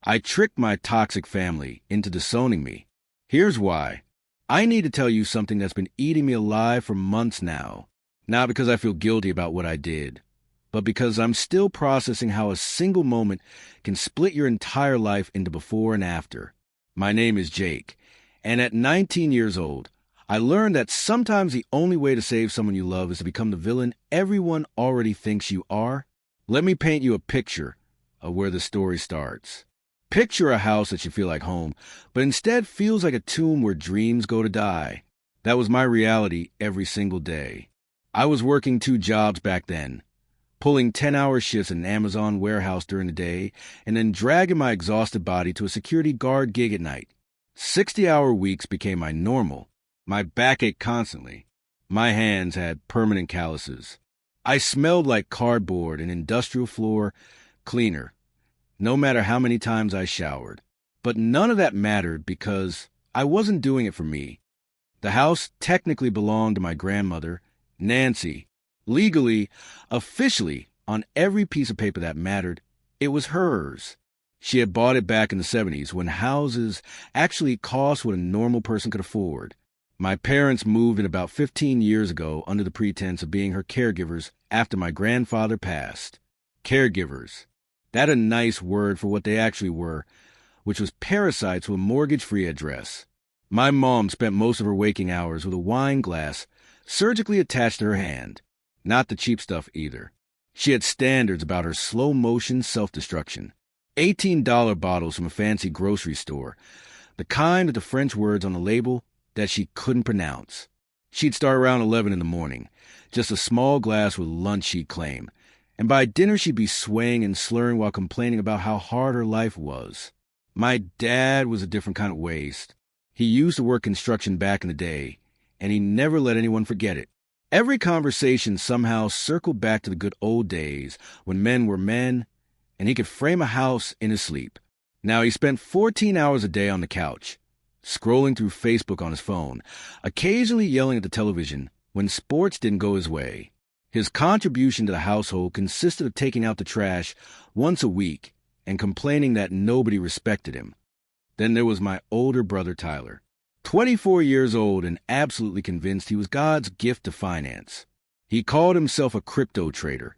I tricked my toxic family into disowning me. Here's why. I need to tell you something that's been eating me alive for months now. Not because I feel guilty about what I did, but because I'm still processing how a single moment can split your entire life into before and after. My name is Jake, and at 19 years old, I learned that sometimes the only way to save someone you love is to become the villain everyone already thinks you are. Let me paint you a picture of where the story starts. Picture a house that you feel like home, but instead feels like a tomb where dreams go to die. That was my reality every single day. I was working 2 jobs back then, pulling 10-hour shifts in an Amazon warehouse during the day, and then dragging my exhausted body to a security guard gig at night. 60-hour weeks became my normal. My back ached constantly. My hands had permanent calluses. I smelled like cardboard and industrial floor cleaner, no matter how many times I showered. But none of that mattered because I wasn't doing it for me. The house technically belonged to my grandmother, Nancy. Legally, officially, on every piece of paper that mattered, it was hers. She had bought it back in the 70s when houses actually cost what a normal person could afford. My parents moved in about 15 years ago under the pretense of being her caregivers after my grandfather passed. Caregivers. That a nice word for what they actually were, which was parasites with a mortgage-free address. My mom spent most of her waking hours with a wine glass surgically attached to her hand. Not the cheap stuff either. She had standards about her slow-motion self-destruction. $18 bottles from a fancy grocery store, the kind with the French words on the label that she couldn't pronounce. She'd start around 11 in the morning, just a small glass with lunch, she'd claim, and by dinner she'd be swaying and slurring while complaining about how hard her life was. My dad was a different kind of waste. He used to work construction back in the day, and he never let anyone forget it. Every conversation somehow circled back to the good old days when men were men, and he could frame a house in his sleep. Now he spent 14 hours a day on the couch, scrolling through Facebook on his phone, occasionally yelling at the television when sports didn't go his way. His contribution to the household consisted of taking out the trash once a week and complaining that nobody respected him. Then there was my older brother Tyler, 24 years old and absolutely convinced he was God's gift to finance. He called himself a crypto trader,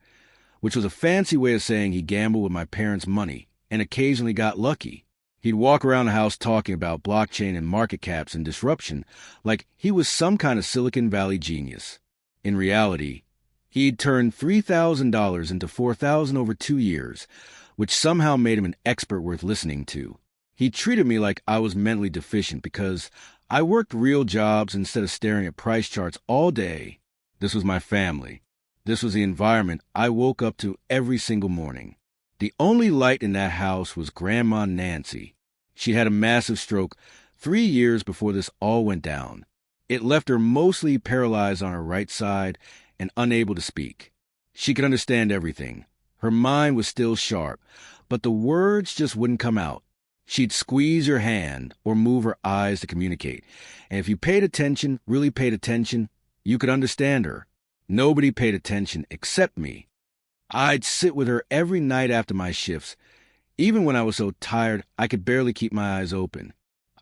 which was a fancy way of saying he gambled with my parents' money and occasionally got lucky. He'd walk around the house talking about blockchain and market caps and disruption like he was some kind of Silicon Valley genius. In reality, he'd turned $3,000 into $4,000 over 2 years, which somehow made him an expert worth listening to. He treated me like I was mentally deficient because I worked real jobs instead of staring at price charts all day. This was my family. This was the environment I woke up to every single morning. The only light in that house was Grandma Nancy. She had a massive stroke 3 years before this all went down. It left her mostly paralyzed on her right side and unable to speak. She could understand everything. Her mind was still sharp, but the words just wouldn't come out. She'd squeeze your hand or move her eyes to communicate. And if you paid attention, really paid attention, you could understand her. Nobody paid attention except me. I'd sit with her every night after my shifts, even when I was so tired I could barely keep my eyes open.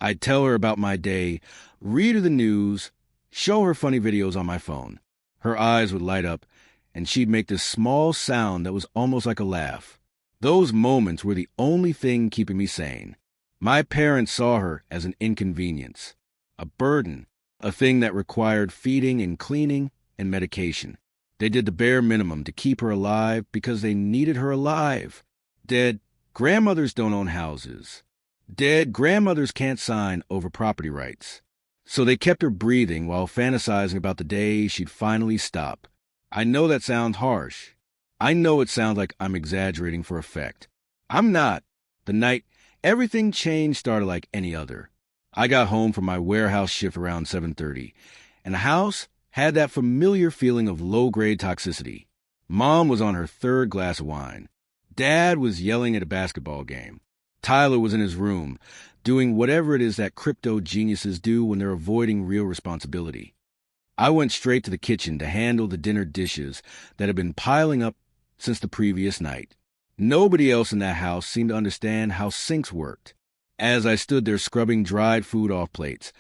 I'd tell her about my day, read her the news, show her funny videos on my phone. Her eyes would light up, and she'd make this small sound that was almost like a laugh. Those moments were the only thing keeping me sane. My parents saw her as an inconvenience, a burden, a thing that required feeding and cleaning and medication. They did the bare minimum to keep her alive because they needed her alive. Dead grandmothers don't own houses. Dead grandmothers can't sign over property rights. So they kept her breathing while fantasizing about the day she'd finally stop. I know that sounds harsh. I know it sounds like I'm exaggerating for effect. I'm not. The night everything changed started like any other. I got home from my warehouse shift around 7:30, and the house had that familiar feeling of low-grade toxicity. Mom was on her 3rd glass of wine. Dad was yelling at a basketball game. Tyler was in his room, doing whatever it is that crypto geniuses do when they're avoiding real responsibility. I went straight to the kitchen to handle the dinner dishes that had been piling up since the previous night. Nobody else in that house seemed to understand how sinks worked. As I stood there scrubbing dried food off plates,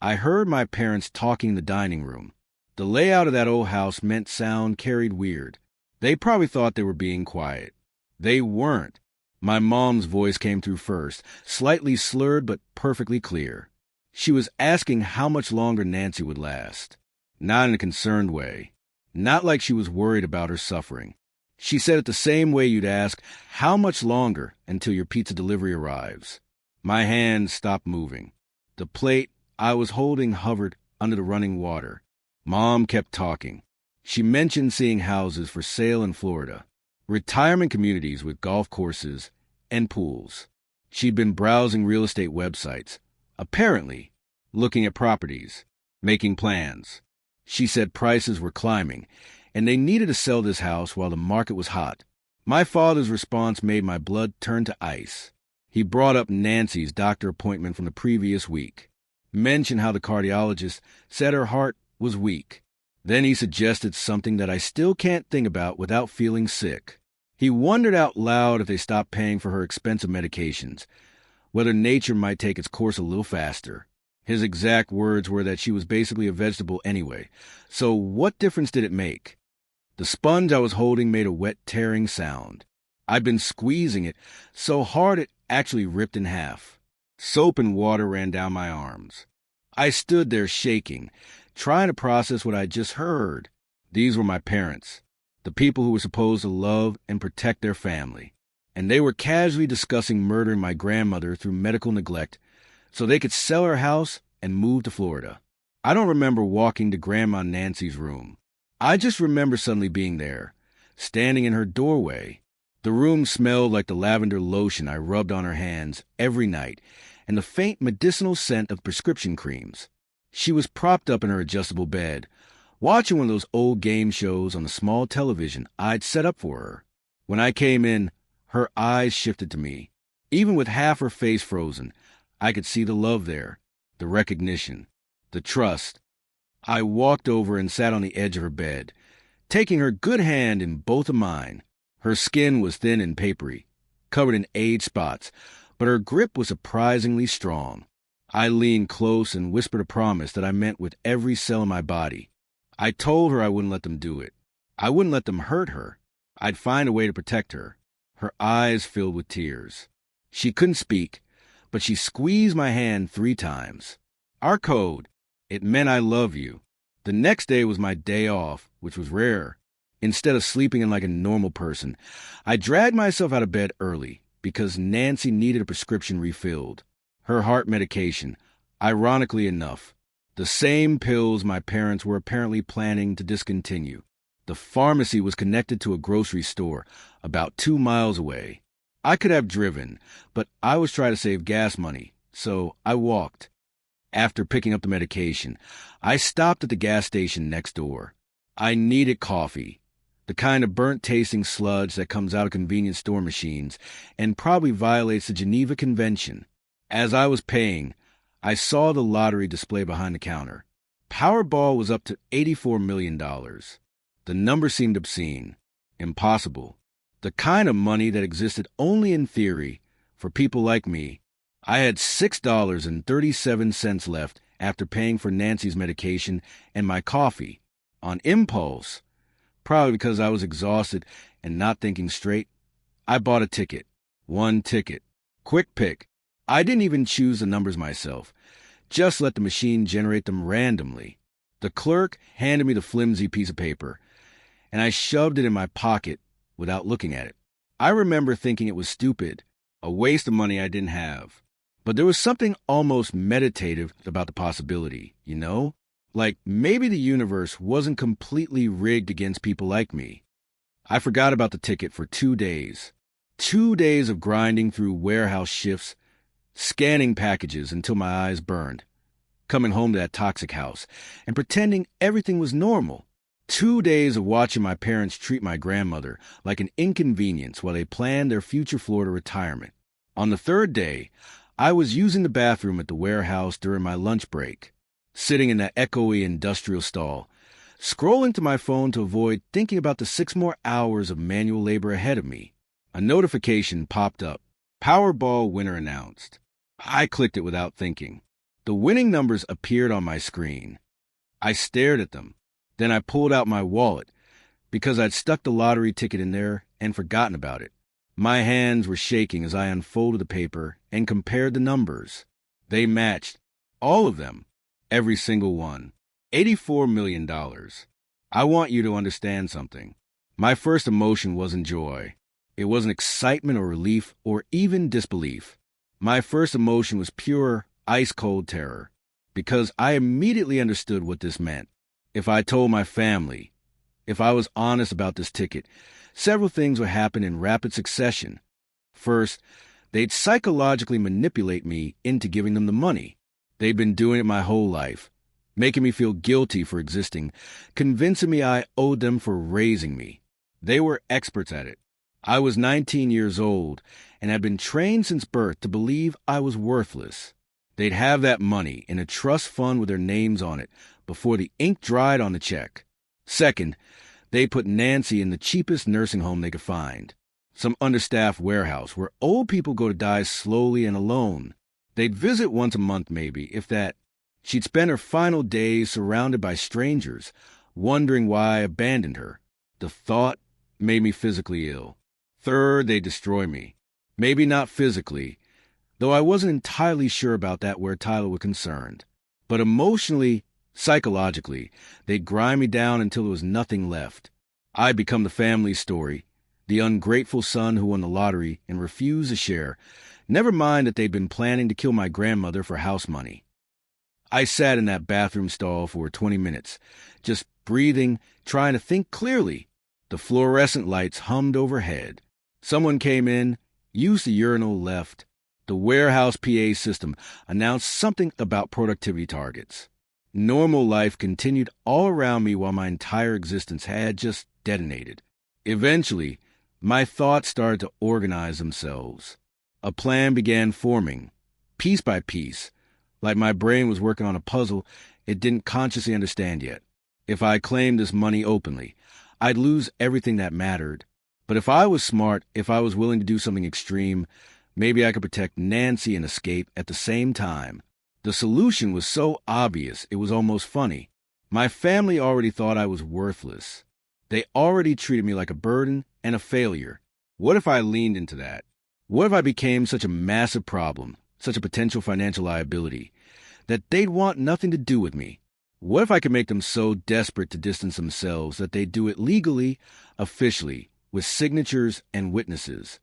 I heard my parents talking in the dining room. The layout of that old house meant sound carried weird. They probably thought they were being quiet. They weren't. My mom's voice came through first, slightly slurred but perfectly clear. She was asking how much longer Nancy would last. Not in a concerned way. Not like she was worried about her suffering. She said it the same way you'd ask, how much longer until your pizza delivery arrives? My hand stopped moving. The plate I was holding hovered under the running water. Mom kept talking. She mentioned seeing houses for sale in Florida, retirement communities with golf courses and pools. She'd been browsing real estate websites, apparently looking at properties, making plans. She said prices were climbing, and they needed to sell this house while the market was hot. My father's response made my blood turn to ice. He brought up Nancy's doctor appointment from the previous week, mentioned how the cardiologist said her heart was weak. Then he suggested something that I still can't think about without feeling sick. He wondered out loud if they stopped paying for her expensive medications, whether nature might take its course a little faster. His exact words were that she was basically a vegetable anyway, so what difference did it make? The sponge I was holding made a wet, tearing sound. I'd been squeezing it so hard it actually ripped in half. Soap and water ran down my arms. I stood there shaking, trying to process what I'd just heard. These were my parents, the people who were supposed to love and protect their family. And they were casually discussing murdering my grandmother through medical neglect so they could sell her house and move to Florida. I don't remember walking to Grandma Nancy's room. I just remember suddenly being there, standing in her doorway. The room smelled like the lavender lotion I rubbed on her hands every night and the faint medicinal scent of prescription creams. She was propped up in her adjustable bed, watching one of those old game shows on the small television I'd set up for her. When I came in, her eyes shifted to me. Even with half her face frozen, I could see the love there, the recognition, the trust. I walked over and sat on the edge of her bed, taking her good hand in both of mine. Her skin was thin and papery, covered in age spots, but her grip was surprisingly strong. I leaned close and whispered a promise that I meant with every cell in my body. I told her I wouldn't let them do it. I wouldn't let them hurt her. I'd find a way to protect her. Her eyes filled with tears. She couldn't speak, but she squeezed my hand 3 times. Our code. It meant I love you. The next day was my day off, which was rare. Instead of sleeping in like a normal person, I dragged myself out of bed early because Nancy needed a prescription refilled. Her heart medication, ironically enough, the same pills my parents were apparently planning to discontinue. The pharmacy was connected to a grocery store about 2 miles away. I could have driven, but I was trying to save gas money, so I walked. After picking up the medication, I stopped at the gas station next door. I needed coffee, the kind of burnt-tasting sludge that comes out of convenience store machines and probably violates the Geneva Convention. As I was paying, I saw the lottery display behind the counter. Powerball was up to $84 million. The number seemed obscene, impossible, the kind of money that existed only in theory for people like me. I had $6.37 left after paying for Nancy's medication and my coffee. On impulse, probably because I was exhausted and not thinking straight, I bought a ticket. 1 ticket. Quick pick. I didn't even choose the numbers myself. Just let the machine generate them randomly. The clerk handed me the flimsy piece of paper, and I shoved it in my pocket without looking at it. I remember thinking it was stupid, a waste of money I didn't have. But there was something almost meditative about the possibility, you know? Like maybe the universe wasn't completely rigged against people like me. I forgot about the ticket for 2 days. 2 days of grinding through warehouse shifts, scanning packages until my eyes burned, coming home to that toxic house, and pretending everything was normal. 2 days of watching my parents treat my grandmother like an inconvenience while they planned their future Florida retirement. On the 3rd day, I was using the bathroom at the warehouse during my lunch break, sitting in that echoey industrial stall, scrolling to my phone to avoid thinking about the 6 more hours of manual labor ahead of me. A notification popped up. Powerball winner announced. I clicked it without thinking. The winning numbers appeared on my screen. I stared at them. Then I pulled out my wallet because I'd stuck the lottery ticket in there and forgotten about it. My hands were shaking as I unfolded the paper and compared the numbers. They matched. All of them. Every single one. $84 million. I want you to understand something. My first emotion wasn't joy. It wasn't excitement or relief or even disbelief. My first emotion was pure, ice-cold terror, because I immediately understood what this meant. If I told my family, if I was honest about this ticket, several things would happen in rapid succession. First, they'd psychologically manipulate me into giving them the money. They'd been doing it my whole life, making me feel guilty for existing, convincing me I owed them for raising me. They were experts at it. I was 19 years old and had been trained since birth to believe I was worthless. They'd have that money in a trust fund with their names on it before the ink dried on the check. Second, they put Nancy in the cheapest nursing home they could find, some understaffed warehouse where old people go to die slowly and alone. They'd visit once a month maybe, if that. She'd spend her final days surrounded by strangers, wondering why I abandoned her. The thought made me physically ill. Third, they destroy me. Maybe not physically, though I wasn't entirely sure about that where Tyler was concerned. But emotionally, psychologically, they'd grind me down until there was nothing left. I'd become the family story, the ungrateful son who won the lottery and refused to share, never mind that they'd been planning to kill my grandmother for house money. I sat in that bathroom stall for 20 minutes, just breathing, trying to think clearly. The fluorescent lights hummed overhead. Someone came in, used the urinal, left. The warehouse PA system announced something about productivity targets. Normal life continued all around me while my entire existence had just detonated. Eventually, my thoughts started to organize themselves. A plan began forming, piece by piece, like my brain was working on a puzzle it didn't consciously understand yet. If I claimed this money openly, I'd lose everything that mattered. But if I was smart, if I was willing to do something extreme, maybe I could protect Nancy and escape at the same time. The solution was so obvious, it was almost funny. My family already thought I was worthless. They already treated me like a burden and a failure. What if I leaned into that? What if I became such a massive problem, such a potential financial liability, that they'd want nothing to do with me? What if I could make them so desperate to distance themselves that they'd do it legally, officially, with signatures and witnesses?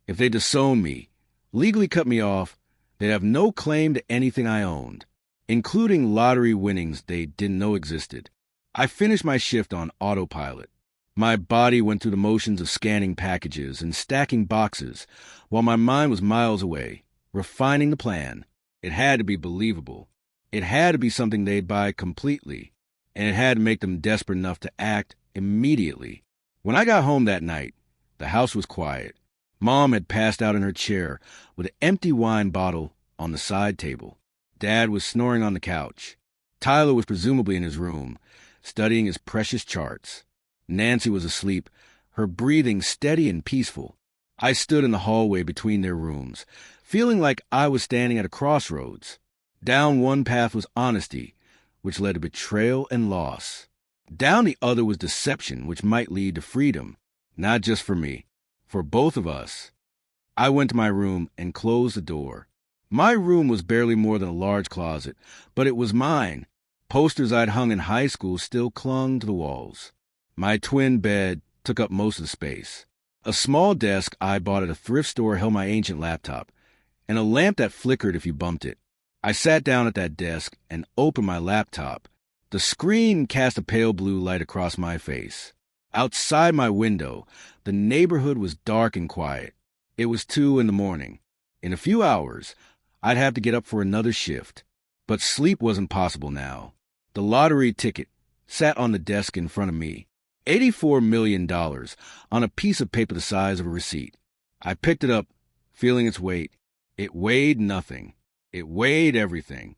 If they disowned me, legally cut me off, they'd have no claim to anything I owned, including lottery winnings they didn't know existed. I finished my shift on autopilot. My body went through the motions of scanning packages and stacking boxes, while my mind was miles away, refining the plan. It had to be believable. It had to be something they'd buy completely, and it had to make them desperate enough to act immediately. When I got home that night, the house was quiet. Mom had passed out in her chair with an empty wine bottle on the side table. Dad was snoring on the couch. Tyler was presumably in his room, studying his precious charts. Nancy was asleep, her breathing steady and peaceful. I stood in the hallway between their rooms, feeling like I was standing at a crossroads. Down one path was honesty, which led to betrayal and loss. Down the other was deception, which might lead to freedom, not just for me, for both of us. I went to my room and closed the door. My room was barely more than a large closet, but it was mine. Posters I'd hung in high school still clung to the walls. My twin bed took up most of the space. A small desk I bought at a thrift store held my ancient laptop, and a lamp that flickered if you bumped it. I sat down at that desk and opened my laptop. The screen cast a pale blue light across my face. Outside my window, the neighborhood was dark and quiet. It was 2 a.m. In a few hours, I'd have to get up for another shift. But sleep wasn't possible now. The lottery ticket sat on the desk in front of me. $84 million on a piece of paper the size of a receipt. I picked it up, feeling its weight. It weighed nothing. It weighed everything.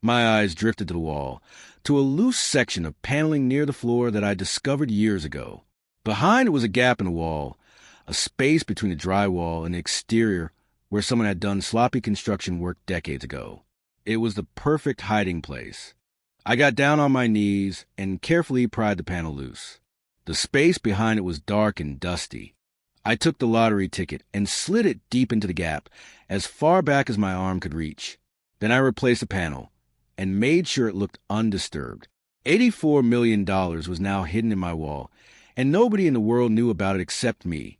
My eyes drifted to the wall, to a loose section of paneling near the floor that I discovered years ago. Behind it was a gap in the wall, a space between the drywall and the exterior where someone had done sloppy construction work decades ago. It was the perfect hiding place. I got down on my knees and carefully pried the panel loose. The space behind it was dark and dusty. I took the lottery ticket and slid it deep into the gap, as far back as my arm could reach. Then I replaced the panel and made sure it looked undisturbed. $84 million was now hidden in my wall, and nobody in the world knew about it except me.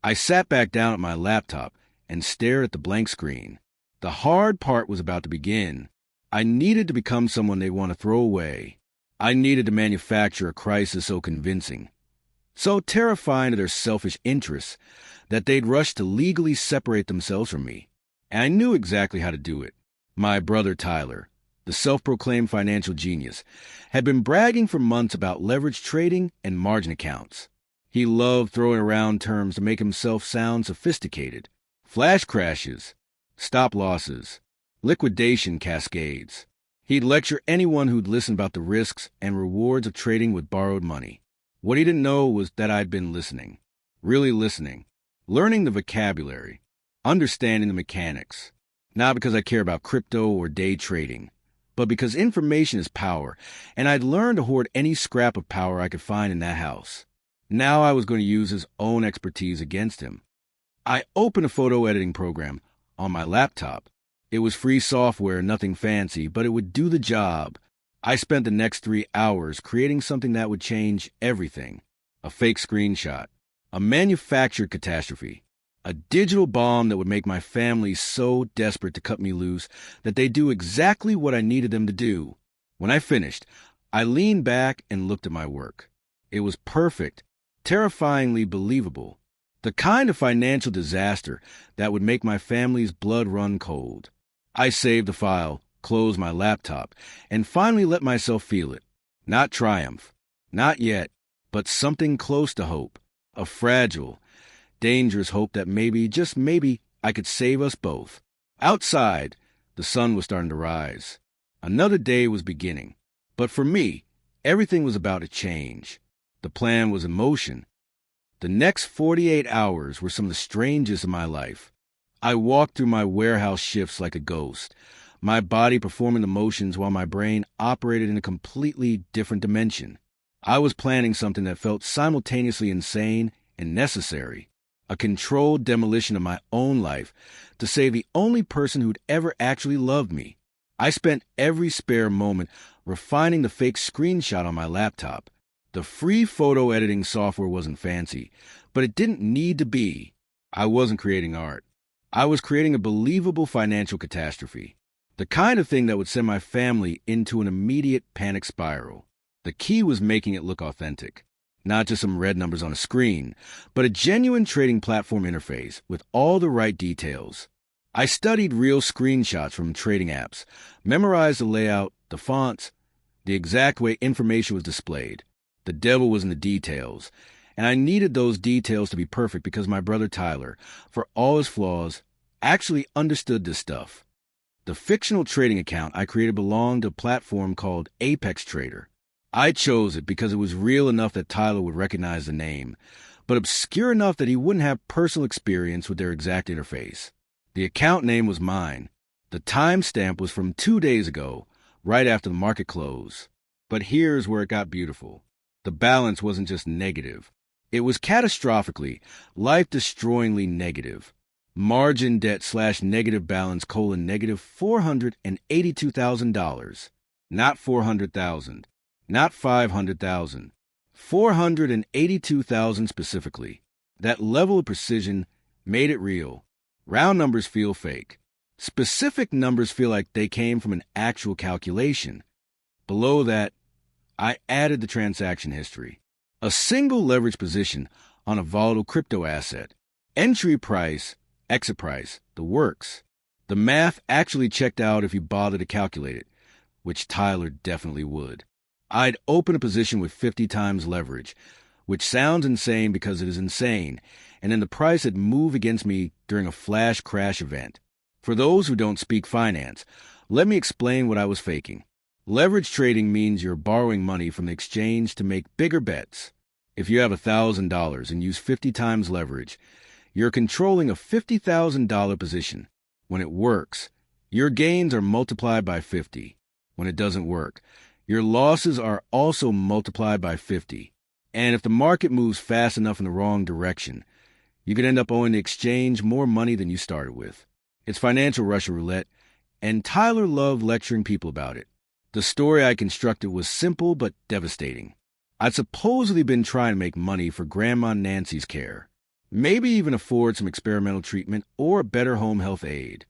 I sat back down at my laptop and stared at the blank screen. The hard part was about to begin. I needed to become someone they want to throw away. I needed to manufacture a crisis so convincing, so terrifying to their selfish interests, that they'd rush to legally separate themselves from me. And I knew exactly how to do it. My brother Tyler, the self-proclaimed financial genius, had been bragging for months about leverage trading and margin accounts. He loved throwing around terms to make himself sound sophisticated. Flash crashes, stop losses, liquidation cascades. He'd lecture anyone who'd listen about the risks and rewards of trading with borrowed money. What he didn't know was that I'd been listening, really listening, learning the vocabulary, understanding the mechanics, not because I care about crypto or day trading, but because information is power, and I'd learned to hoard any scrap of power I could find in that house. Now I was going to use his own expertise against him. I opened a photo editing program on my laptop. It was free software, nothing fancy, but it would do the job. I spent the next 3 hours creating something that would change everything. A fake screenshot, a manufactured catastrophe, a digital bomb that would make my family so desperate to cut me loose that they'd do exactly what I needed them to do. When I finished, I leaned back and looked at my work. It was perfect, terrifyingly believable. The kind of financial disaster that would make my family's blood run cold. I saved the file, closed my laptop, and finally let myself feel it. Not triumph, not yet, but something close to hope. A fragile, dangerous hope that maybe, just maybe, I could save us both. Outside, the sun was starting to rise. Another day was beginning. But for me, everything was about to change. The plan was in motion. The next 48 hours were some of the strangest of my life. I walked through my warehouse shifts like a ghost, my body performing the motions while my brain operated in a completely different dimension. I was planning something that felt simultaneously insane and necessary, a controlled demolition of my own life to save the only person who'd ever actually loved me. I spent every spare moment refining the fake screenshot on my laptop. The free photo editing software wasn't fancy, but it didn't need to be. I wasn't creating art. I was creating a believable financial catastrophe, the kind of thing that would send my family into an immediate panic spiral. The key was making it look authentic, not just some red numbers on a screen, but a genuine trading platform interface with all the right details. I studied real screenshots from trading apps, memorized the layout, the fonts, the exact way information was displayed. The devil was in the details, and I needed those details to be perfect because my brother Tyler, for all his flaws, actually understood this stuff. The fictional trading account I created belonged to a platform called Apex Trader. I chose it because it was real enough that Tyler would recognize the name, but obscure enough that he wouldn't have personal experience with their exact interface. The account name was mine. The timestamp was from 2 days ago, right after the market close. But here's where it got beautiful. The balance wasn't just negative. It was catastrophically, life-destroyingly negative. Margin debt / negative balance : negative $482,000. Not 400,000. Not 500,000. 482,000 specifically. That level of precision made it real. Round numbers feel fake. Specific numbers feel like they came from an actual calculation. Below that, I added the transaction history. A single leverage position on a volatile crypto asset. Entry price, exit price, the works. The math actually checked out if you bothered to calculate it, which Tyler definitely would. I'd open a position with 50 times leverage, which sounds insane because it is insane, and then the price had moved against me during a flash crash event. For those who don't speak finance, let me explain what I was faking. Leverage trading means you're borrowing money from the exchange to make bigger bets. If you have $1,000 and use 50 times leverage, you're controlling a $50,000 position. When it works, your gains are multiplied by 50. When it doesn't work, your losses are also multiplied by 50. And if the market moves fast enough in the wrong direction, you could end up owing the exchange more money than you started with. It's financial Russian roulette, and Tyler loved lecturing people about it. The story I constructed was simple but devastating. I'd supposedly been trying to make money for Grandma Nancy's care, maybe even afford some experimental treatment or a better home health aid.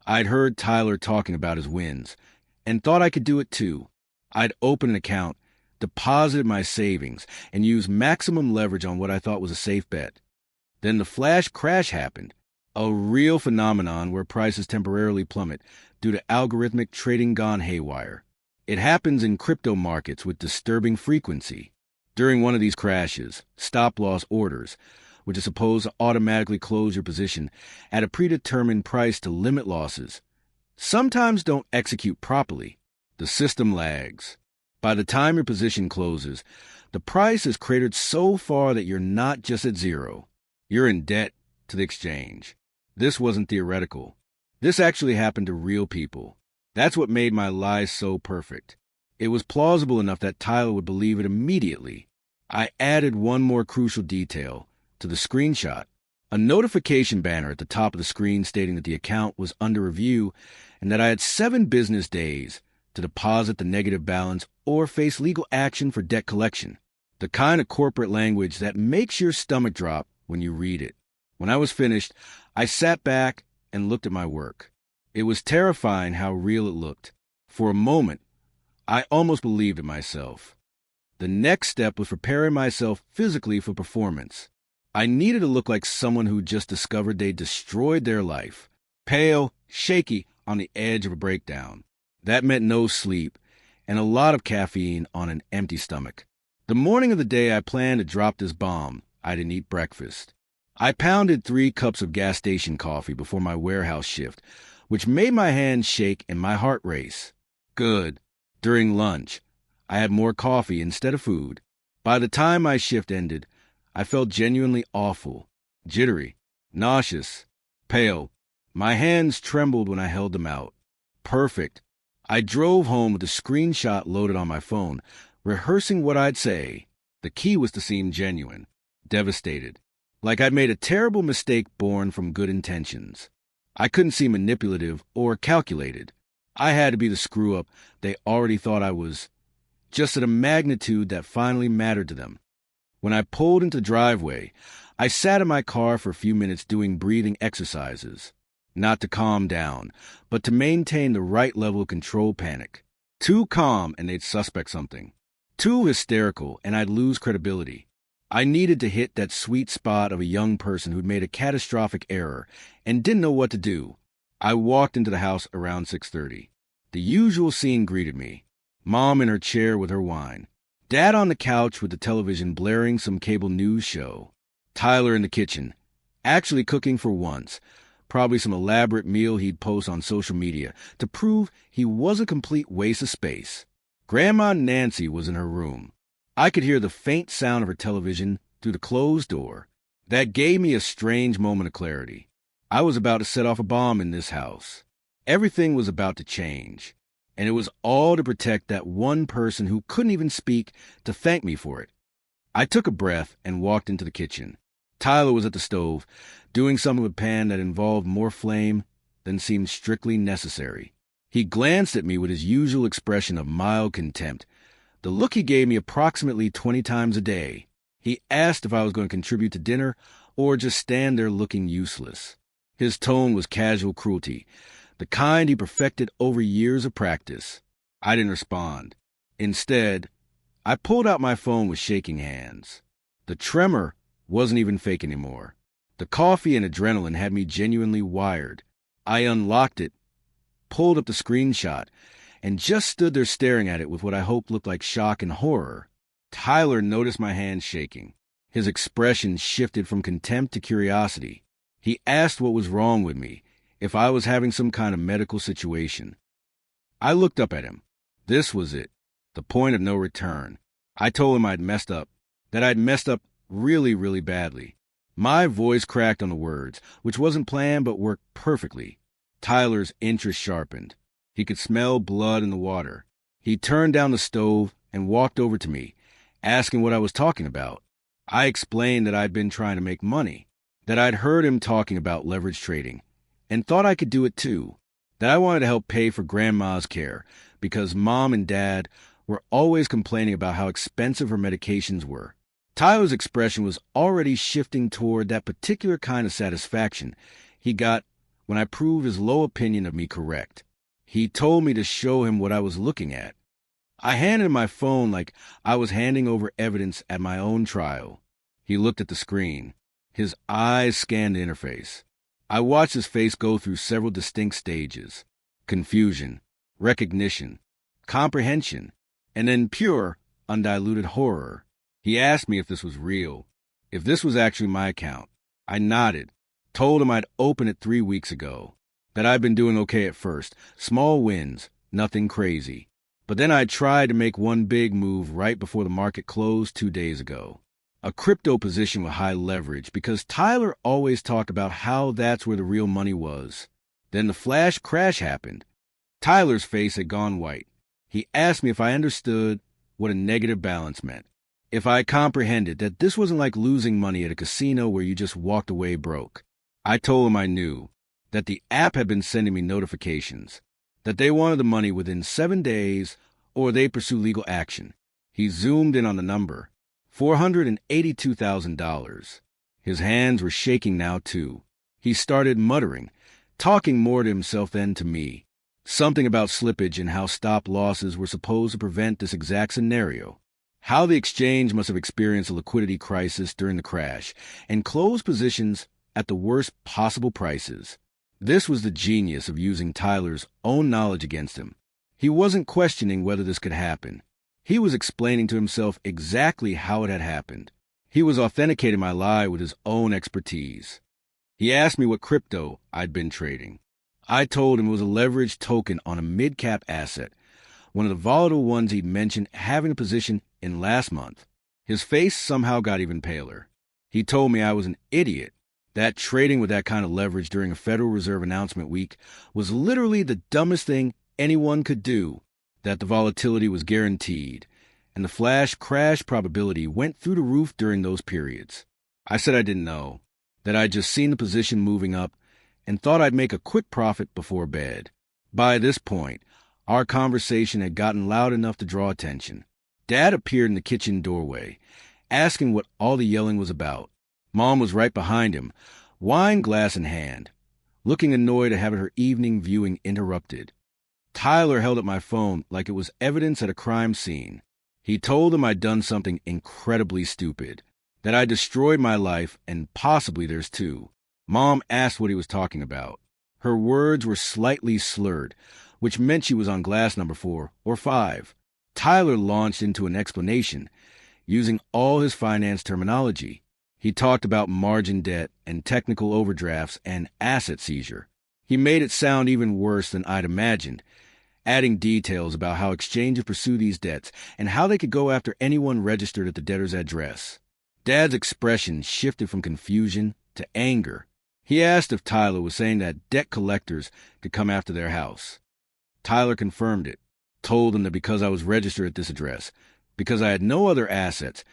I'd heard Tyler talking about his wins and thought I could do it too. I'd opened an account, deposited my savings, and used maximum leverage on what I thought was a safe bet. Then the flash crash happened, a real phenomenon where prices temporarily plummet due to algorithmic trading gone haywire. It happens in crypto markets with disturbing frequency. During one of these crashes, stop-loss orders, which is supposed to automatically close your position at a predetermined price to limit losses, sometimes don't execute properly. The system lags. By the time your position closes, the price is cratered so far that you're not just at zero. You're in debt to the exchange. This wasn't theoretical. This actually happened to real people. That's what made my lies so perfect. It was plausible enough that Tyler would believe it immediately. I added one more crucial detail to the screenshot, a notification banner at the top of the screen stating that the account was under review and that I had 7 business days to deposit the negative balance or face legal action for debt collection. The kind of corporate language that makes your stomach drop when you read it. When I was finished, I sat back and looked at my work. It was terrifying how real it looked. For a moment, I almost believed it myself. The next step was preparing myself physically for performance. I needed to look like someone who just discovered they destroyed their life. Pale, shaky, on the edge of a breakdown. That meant no sleep and a lot of caffeine on an empty stomach. The morning of the day I planned to drop this bomb, I didn't eat breakfast. I pounded 3 cups of gas station coffee before my warehouse shift, which made my hands shake and my heart race. Good. During lunch, I had more coffee instead of food. By the time my shift ended, I felt genuinely awful, jittery, nauseous, pale. My hands trembled when I held them out. Perfect. I drove home with a screenshot loaded on my phone, rehearsing what I'd say. The key was to seem genuine, devastated, like I'd made a terrible mistake born from good intentions. I couldn't seem manipulative or calculated. I had to be the screw-up they already thought I was, just at a magnitude that finally mattered to them. When I pulled into the driveway, I sat in my car for a few minutes doing breathing exercises. Not to calm down, but to maintain the right level of control panic. Too calm and they'd suspect something. Too hysterical and I'd lose credibility. I needed to hit that sweet spot of a young person who'd made a catastrophic error and didn't know what to do. I walked into the house around 6:30. The usual scene greeted me. Mom in her chair with her wine. Dad on the couch with the television blaring some cable news show. Tyler in the kitchen, actually cooking for once. Probably some elaborate meal he'd post on social media to prove he was a complete waste of space. Grandma Nancy was in her room. I could hear the faint sound of her television through the closed door. That gave me a strange moment of clarity. I was about to set off a bomb in this house. Everything was about to change. And it was all to protect that one person who couldn't even speak to thank me for it. I took a breath and walked into the kitchen. Tyler was at the stove, doing something with a pan that involved more flame than seemed strictly necessary. He glanced at me with his usual expression of mild contempt, the look he gave me approximately 20 times a day. He asked if I was going to contribute to dinner or just stand there looking useless. His tone was casual cruelty, the kind he perfected over years of practice. I didn't respond. Instead, I pulled out my phone with shaking hands. The tremor wasn't even fake anymore. The coffee and adrenaline had me genuinely wired. I unlocked it, pulled up the screenshot, and just stood there staring at it with what I hoped looked like shock and horror. Tyler noticed my hands shaking. His expression shifted from contempt to curiosity. He asked what was wrong with me, if I was having some kind of medical situation. I looked up at him. This was it, the point of no return. I told him I'd messed up, that I'd messed up really, really badly. My voice cracked on the words, which wasn't planned but worked perfectly. Tyler's interest sharpened. He could smell blood in the water. He turned down the stove and walked over to me, asking what I was talking about. I explained that I'd been trying to make money, that I'd heard him talking about leverage trading, and thought I could do it too, that I wanted to help pay for Grandma's care because Mom and Dad were always complaining about how expensive her medications were. Tyler's expression was already shifting toward that particular kind of satisfaction he got when I proved his low opinion of me correct. He told me to show him what I was looking at. I handed him my phone like I was handing over evidence at my own trial. He looked at the screen. His eyes scanned the interface. I watched his face go through several distinct stages: confusion, recognition, comprehension, and then pure, undiluted horror. He asked me if this was real, if this was actually my account. I nodded, told him I'd opened it 3 weeks ago, that I'd been doing okay at first, small wins, nothing crazy. But then I tried to make one big move right before the market closed 2 days ago. A crypto position with high leverage, because Tyler always talked about how that's where the real money was. Then the flash crash happened. Tyler's face had gone white. He asked me if I understood what a negative balance meant, if I comprehended that this wasn't like losing money at a casino where you just walked away broke. I told him I knew, that the app had been sending me notifications, that they wanted the money within 7 days or they pursue legal action. He zoomed in on the number, $482,000. His hands were shaking now, too. He started muttering, talking more to himself than to me. Something about slippage and how stop losses were supposed to prevent this exact scenario. How the exchange must have experienced a liquidity crisis during the crash and closed positions at the worst possible prices. This was the genius of using Tyler's own knowledge against him. He wasn't questioning whether this could happen. He was explaining to himself exactly how it had happened. He was authenticating my lie with his own expertise. He asked me what crypto I'd been trading. I told him it was a leveraged token on a mid-cap asset, one of the volatile ones he'd mentioned having a position in last month. His face somehow got even paler. He told me I was an idiot, that trading with that kind of leverage during a Federal Reserve announcement week was literally the dumbest thing anyone could do, that the volatility was guaranteed, and the flash crash probability went through the roof during those periods. I said I didn't know, that I'd just seen the position moving up and thought I'd make a quick profit before bed. By this point, our conversation had gotten loud enough to draw attention. Dad appeared in the kitchen doorway, asking what all the yelling was about. Mom was right behind him, wine glass in hand, looking annoyed at having her evening viewing interrupted. Tyler held up my phone like it was evidence at a crime scene. He told him I'd done something incredibly stupid, that I destroyed my life and possibly theirs too. Mom asked what he was talking about. Her words were slightly slurred, which meant she was on glass number 4 or 5. Tyler launched into an explanation, using all his finance terminology. He talked about margin debt and technical overdrafts and asset seizure. He made it sound even worse than I'd imagined, adding details about how exchanges pursue these debts and how they could go after anyone registered at the debtor's address. Dad's expression shifted from confusion to anger. He asked if Tyler was saying that debt collectors could come after their house. Tyler confirmed it, told him that because I was registered at this address, because I had no other assets,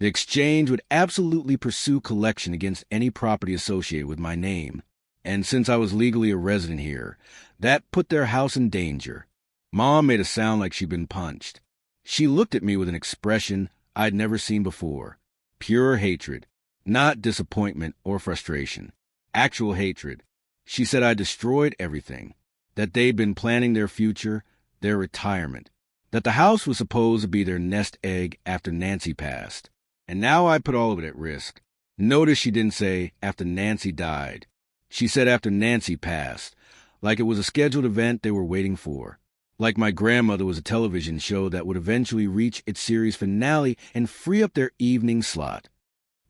the exchange would absolutely pursue collection against any property associated with my name. And since I was legally a resident here, that put their house in danger. Mom made a sound like she'd been punched. She looked at me with an expression I'd never seen before. Pure hatred, not disappointment or frustration. Actual hatred. She said I destroyed everything, that they'd been planning their future, their retirement, that the house was supposed to be their nest egg after Nancy passed. And now I put all of it at risk. Notice she didn't say after Nancy died. She said after Nancy passed, like it was a scheduled event they were waiting for. Like my grandmother was a television show that would eventually reach its series finale and free up their evening slot.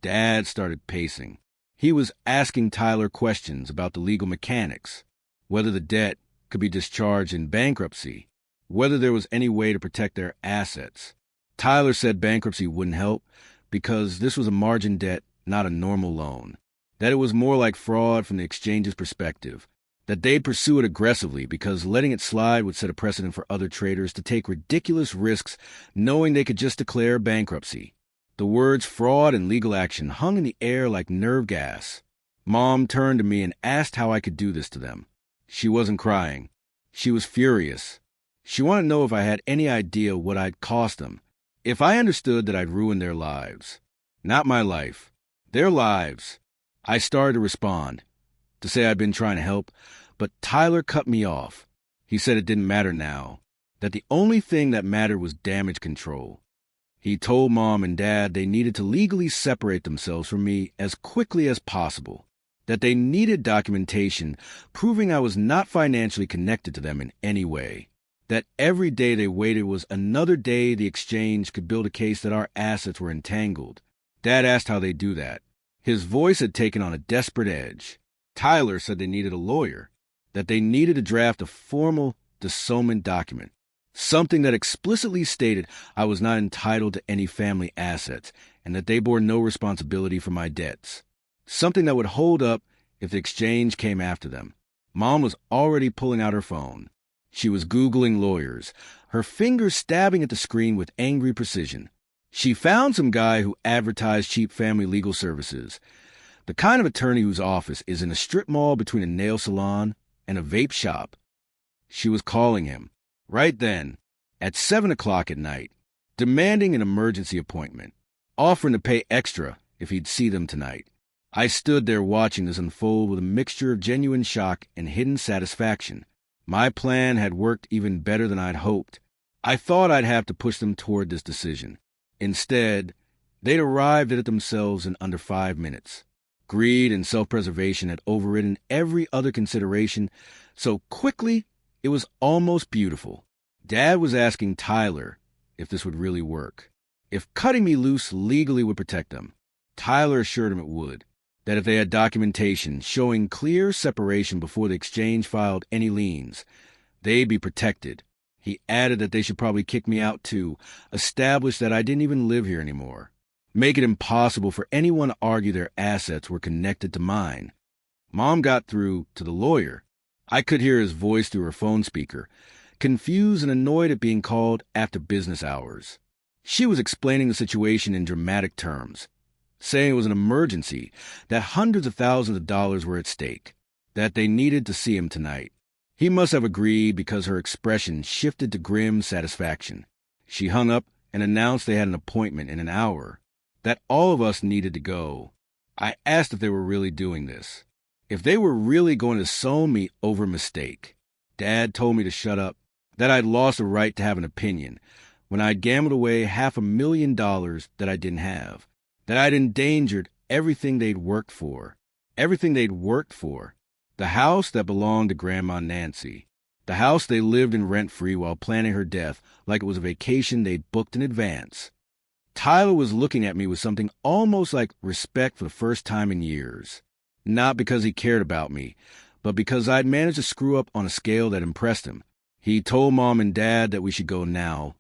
Dad started pacing. He was asking Tyler questions about the legal mechanics, whether the debt could be discharged in bankruptcy, whether there was any way to protect their assets. Tyler said bankruptcy wouldn't help, because this was a margin debt, not a normal loan. That it was more like fraud from the exchange's perspective. That they'd pursue it aggressively because letting it slide would set a precedent for other traders to take ridiculous risks knowing they could just declare bankruptcy. The words fraud and legal action hung in the air like nerve gas. Mom turned to me and asked how I could do this to them. She wasn't crying. She was furious. She wanted to know if I had any idea what I'd cost them, if I understood that I'd ruined their lives. Not my life. Their lives. I started to respond, to say I'd been trying to help, but Tyler cut me off. He said it didn't matter now, that the only thing that mattered was damage control. He told Mom and Dad they needed to legally separate themselves from me as quickly as possible, that they needed documentation proving I was not financially connected to them in any way, that every day they waited was another day the exchange could build a case that our assets were entangled. Dad asked how they'd do that. His voice had taken on a desperate edge. Tyler said they needed a lawyer, that they needed to draft a formal disownment document, something that explicitly stated I was not entitled to any family assets and that they bore no responsibility for my debts, something that would hold up if the exchange came after them. Mom was already pulling out her phone. She was Googling lawyers, her fingers stabbing at the screen with angry precision. She found some guy who advertised cheap family legal services, the kind of attorney whose office is in a strip mall between a nail salon and a vape shop. She was calling him, right then, at 7 o'clock at night, demanding an emergency appointment, offering to pay extra if he'd see them tonight. I stood there watching this unfold with a mixture of genuine shock and hidden satisfaction. My plan had worked even better than I'd hoped. I thought I'd have to push them toward this decision. Instead, they'd arrived at it themselves in under 5 minutes. Greed and self-preservation had overridden every other consideration so quickly it was almost beautiful. Dad was asking Tyler if this would really work, if cutting me loose legally would protect them. Tyler assured him it would, that if they had documentation showing clear separation before the exchange filed any liens, they'd be protected. He added that they should probably kick me out too, establish that I didn't even live here anymore, make it impossible for anyone to argue their assets were connected to mine. Mom got through to the lawyer. I could hear his voice through her phone speaker, confused and annoyed at being called after business hours. She was explaining the situation in dramatic terms, saying it was an emergency, that hundreds of thousands of dollars were at stake, that they needed to see him tonight. He must have agreed because her expression shifted to grim satisfaction. She hung up and announced they had an appointment in an hour, that all of us needed to go. I asked if they were really doing this, if they were really going to disown me over a mistake. Dad told me to shut up, that I'd lost the right to have an opinion when I'd gambled away $500,000 that I didn't have, that I'd endangered everything they'd worked for. The house that belonged to Grandma Nancy. The house they lived in rent-free while planning her death like it was a vacation they'd booked in advance. Tyler was looking at me with something almost like respect for the first time in years. Not because he cared about me, but because I'd managed to screw up on a scale that impressed him. He told Mom and Dad that we should go now,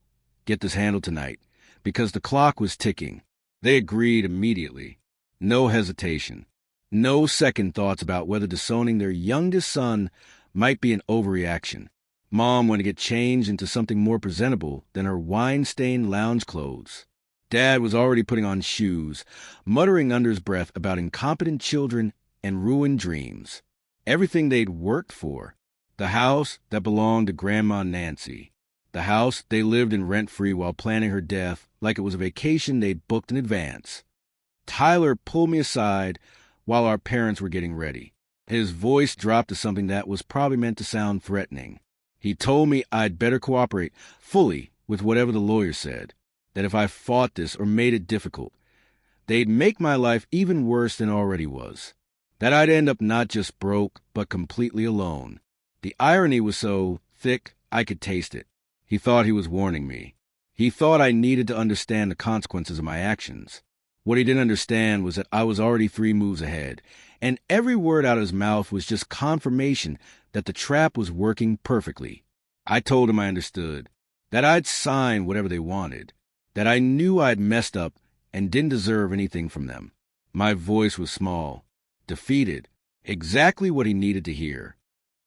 get this handled tonight, because the clock was ticking. They agreed immediately. No hesitation. No second thoughts about whether disowning their youngest son might be an overreaction. Mom wanted to get changed into something more presentable than her wine-stained lounge clothes. Dad was already putting on shoes, muttering under his breath about incompetent children and ruined dreams. Everything they'd worked for. The house that belonged to Grandma Nancy. The house they lived in rent-free while planning her death like it was a vacation they'd booked in advance. Tyler pulled me aside while our parents were getting ready. His voice dropped to something that was probably meant to sound threatening. He told me I'd better cooperate fully with whatever the lawyer said, that if I fought this or made it difficult, they'd make my life even worse than it already was, that I'd end up not just broke, but completely alone. The irony was so thick I could taste it. He thought he was warning me. He thought I needed to understand the consequences of my actions. What he didn't understand was that I was already 3 moves ahead, and every word out of his mouth was just confirmation that the trap was working perfectly. I told him I understood, that I'd sign whatever they wanted, that I knew I'd messed up and didn't deserve anything from them. My voice was small, defeated, exactly what he needed to hear.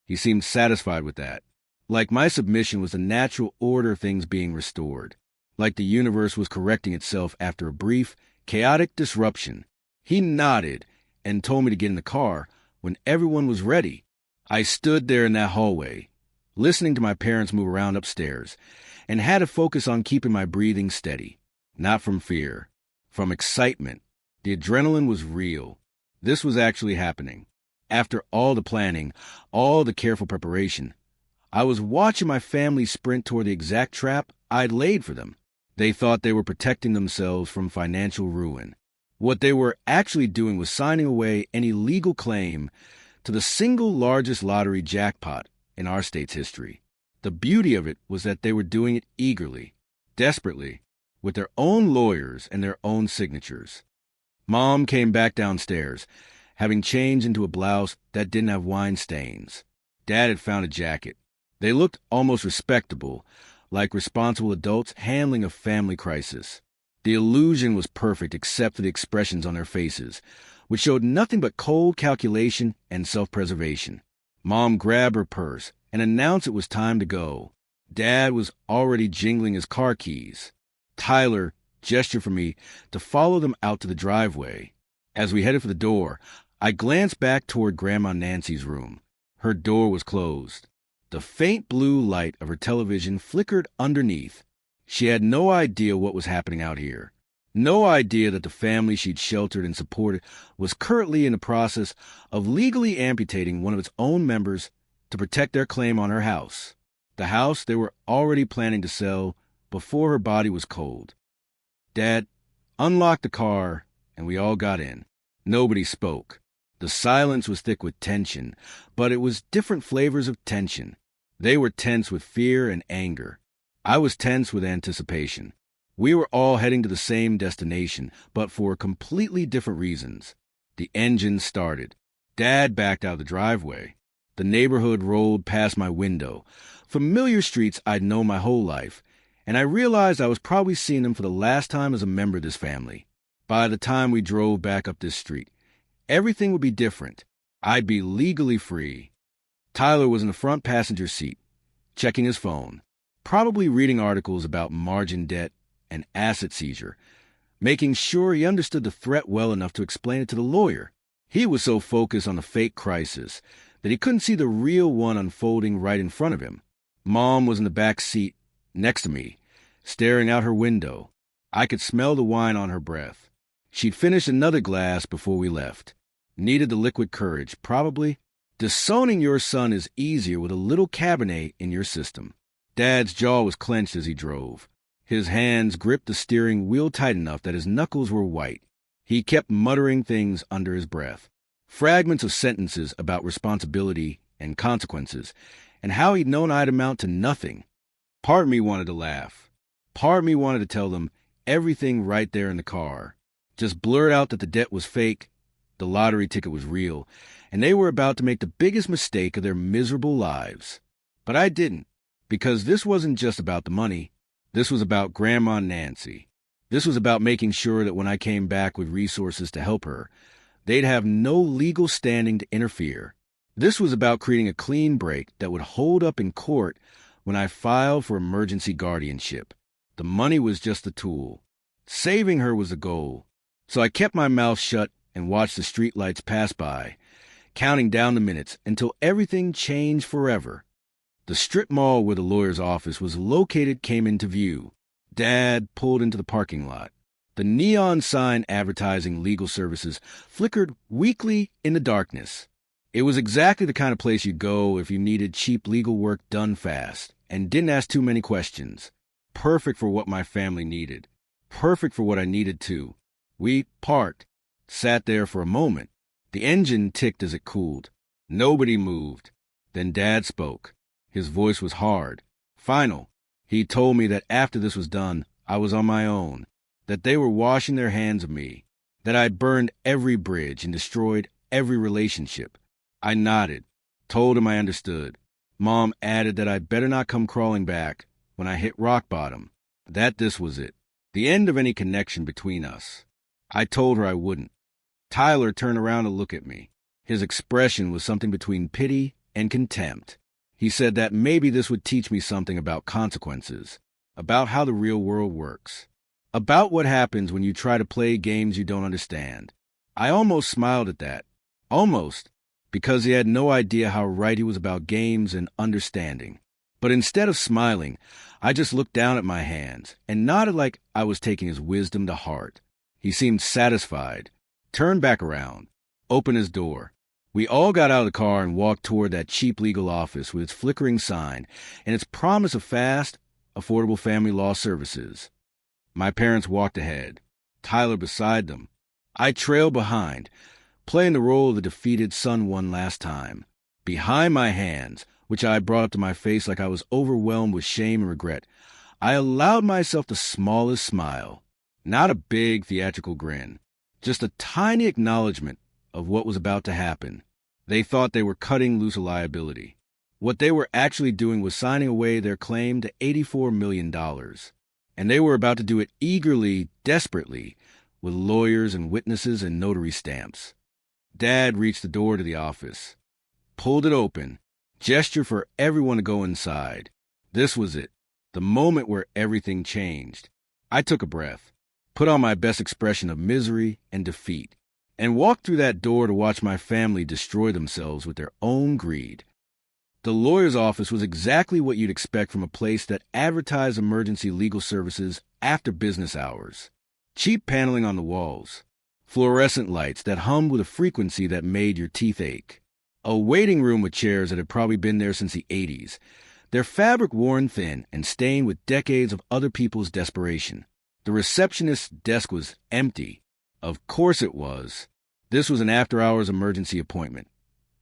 He seemed satisfied with that. Like my submission was the natural order of things being restored. Like the universe was correcting itself after a brief, chaotic disruption. He nodded and told me to get in the car when everyone was ready. I stood there in that hallway, listening to my parents move around upstairs, and had to focus on keeping my breathing steady. Not from fear, from excitement. The adrenaline was real. This was actually happening. After all the planning, all the careful preparation, I was watching my family sprint toward the exact trap I'd laid for them. They thought they were protecting themselves from financial ruin. What they were actually doing was signing away any legal claim to the single largest lottery jackpot in our state's history. The beauty of it was that they were doing it eagerly, desperately, with their own lawyers and their own signatures. Mom came back downstairs, having changed into a blouse that didn't have wine stains. Dad had found a jacket. They looked almost respectable, like responsible adults handling a family crisis. The illusion was perfect except for the expressions on their faces, which showed nothing but cold calculation and self-preservation. Mom grabbed her purse and announced it was time to go. Dad was already jingling his car keys. Tyler gestured for me to follow them out to the driveway. As we headed for the door, I glanced back toward Grandma Nancy's room. Her door was closed. The faint blue light of her television flickered underneath. She had no idea what was happening out here. No idea that the family she'd sheltered and supported was currently in the process of legally amputating one of its own members to protect their claim on her house. The house they were already planning to sell before her body was cold. Dad unlocked the car, and we all got in. Nobody spoke. The silence was thick with tension, but it was different flavors of tension. They were tense with fear and anger. I was tense with anticipation. We were all heading to the same destination, but for completely different reasons. The engine started. Dad backed out of the driveway. The neighborhood rolled past my window, familiar streets I'd known my whole life, and I realized I was probably seeing them for the last time as a member of this family. By the time we drove back up this street, everything would be different. I'd be legally free. Tyler was in the front passenger seat, checking his phone, probably reading articles about margin debt and asset seizure, making sure he understood the threat well enough to explain it to the lawyer. He was so focused on the fake crisis that he couldn't see the real one unfolding right in front of him. Mom was in the back seat next to me, staring out her window. I could smell the wine on her breath. She'd finished another glass before we left. Needed the liquid courage, probably. Disowning your son is easier with a little Cabernet in your system. Dad's jaw was clenched as he drove. His hands gripped the steering wheel tight enough that his knuckles were white. He kept muttering things under his breath. Fragments of sentences about responsibility and consequences, and how he'd known I'd amount to nothing. Part of me wanted to laugh. Part of me wanted to tell them everything right there in the car. Just blurt out that the debt was fake, the lottery ticket was real, and they were about to make the biggest mistake of their miserable lives. But I didn't, because this wasn't just about the money. This was about Grandma Nancy. This was about making sure that when I came back with resources to help her, they'd have no legal standing to interfere. This was about creating a clean break that would hold up in court when I filed for emergency guardianship. The money was just a tool. Saving her was the goal. So I kept my mouth shut and watched the streetlights pass by, counting down the minutes until everything changed forever. The strip mall where the lawyer's office was located came into view. Dad pulled into the parking lot. The neon sign advertising legal services flickered weakly in the darkness. It was exactly the kind of place you'd go if you needed cheap legal work done fast and didn't ask too many questions. Perfect for what my family needed. Perfect for what I needed too. We parked, sat there for a moment. The engine ticked as it cooled. Nobody moved. Then Dad spoke. His voice was hard, final. He told me that after this was done, I was on my own, that they were washing their hands of me, that I'd burned every bridge and destroyed every relationship. I nodded, told him I understood. Mom added that I'd better not come crawling back when I hit rock bottom, that this was it. The end of any connection between us. I told her I wouldn't. Tyler turned around to look at me. His expression was something between pity and contempt. He said that maybe this would teach me something about consequences, about how the real world works, about what happens when you try to play games you don't understand. I almost smiled at that. Almost, because he had no idea how right he was about games and understanding. But instead of smiling, I just looked down at my hands and nodded like I was taking his wisdom to heart. He seemed satisfied, turned back around, opened his door. We all got out of the car and walked toward that cheap legal office with its flickering sign and its promise of fast, affordable family law services. My parents walked ahead, Tyler beside them. I trailed behind, playing the role of the defeated son one last time. Behind my hands, which I brought up to my face like I was overwhelmed with shame and regret, I allowed myself the smallest smile. Not a big theatrical grin, just a tiny acknowledgement of what was about to happen. They thought they were cutting loose a liability. What they were actually doing was signing away their claim to $84 million. And they were about to do it eagerly, desperately, with lawyers and witnesses and notary stamps. Dad reached the door to the office, pulled it open, gestured for everyone to go inside. This was it, the moment where everything changed. I took a breath, put on my best expression of misery and defeat, and walked through that door to watch my family destroy themselves with their own greed. The lawyer's office was exactly what you'd expect from a place that advertised emergency legal services after business hours. Cheap paneling on the walls, fluorescent lights that hummed with a frequency that made your teeth ache, a waiting room with chairs that had probably been there since the 80s, their fabric worn thin and stained with decades of other people's desperation. The receptionist's desk was empty. Of course it was. This was an after-hours emergency appointment,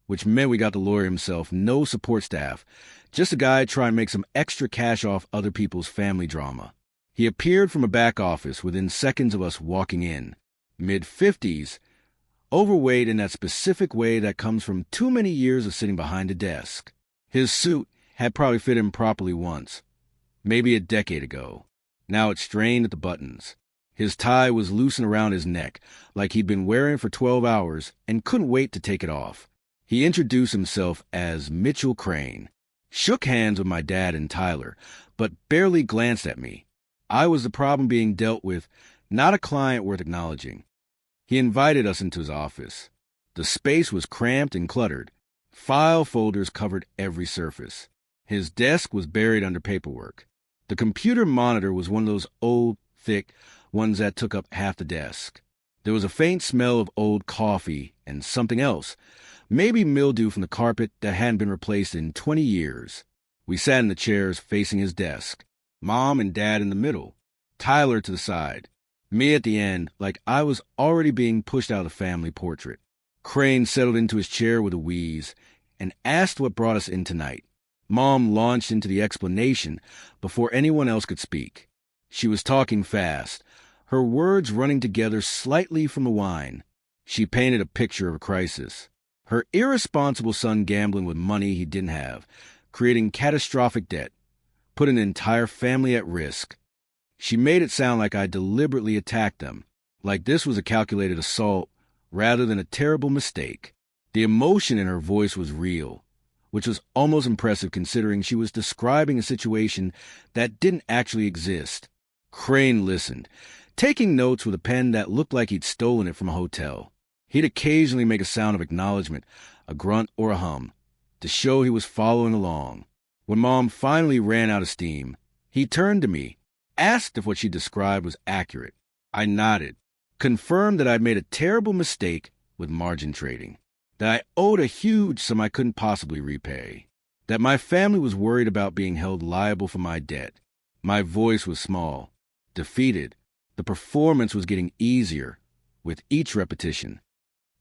which meant we got the lawyer himself, no support staff, just a guy trying to make some extra cash off other people's family drama. He appeared from a back office within seconds of us walking in, mid-50s, overweight in that specific way that comes from too many years of sitting behind a desk. His suit had probably fit him properly once, maybe a decade ago. Now it strained at the buttons. His tie was loosened around his neck, like he'd been wearing it for 12 hours and couldn't wait to take it off. He introduced himself as Mitchell Crane, shook hands with my dad and Tyler, but barely glanced at me. I was the problem being dealt with, not a client worth acknowledging. He invited us into his office. The space was cramped and cluttered. File folders covered every surface. His desk was buried under paperwork. The computer monitor was one of those old, thick ones that took up half the desk. There was a faint smell of old coffee and something else, maybe mildew from the carpet that hadn't been replaced in 20 years. We sat in the chairs facing his desk, Mom and Dad in the middle, Tyler to the side, me at the end like I was already being pushed out of the family portrait. Crane settled into his chair with a wheeze and asked what brought us in tonight. Mom launched into the explanation before anyone else could speak. She was talking fast, her words running together slightly from the wine. She painted a picture of a crisis. Her irresponsible son gambling with money he didn't have, creating catastrophic debt, put an entire family at risk. She made it sound like I deliberately attacked them, like this was a calculated assault rather than a terrible mistake. The emotion in her voice was real, which was almost impressive considering she was describing a situation that didn't actually exist. Crane listened, taking notes with a pen that looked like he'd stolen it from a hotel. He'd occasionally make a sound of acknowledgement, a grunt or a hum, to show he was following along. When Mom finally ran out of steam, he turned to me, asked if what she described was accurate. I nodded, confirmed that I'd made a terrible mistake with margin trading, that I owed a huge sum I couldn't possibly repay, that my family was worried about being held liable for my debt. My voice was small, defeated. The performance was getting easier with each repetition.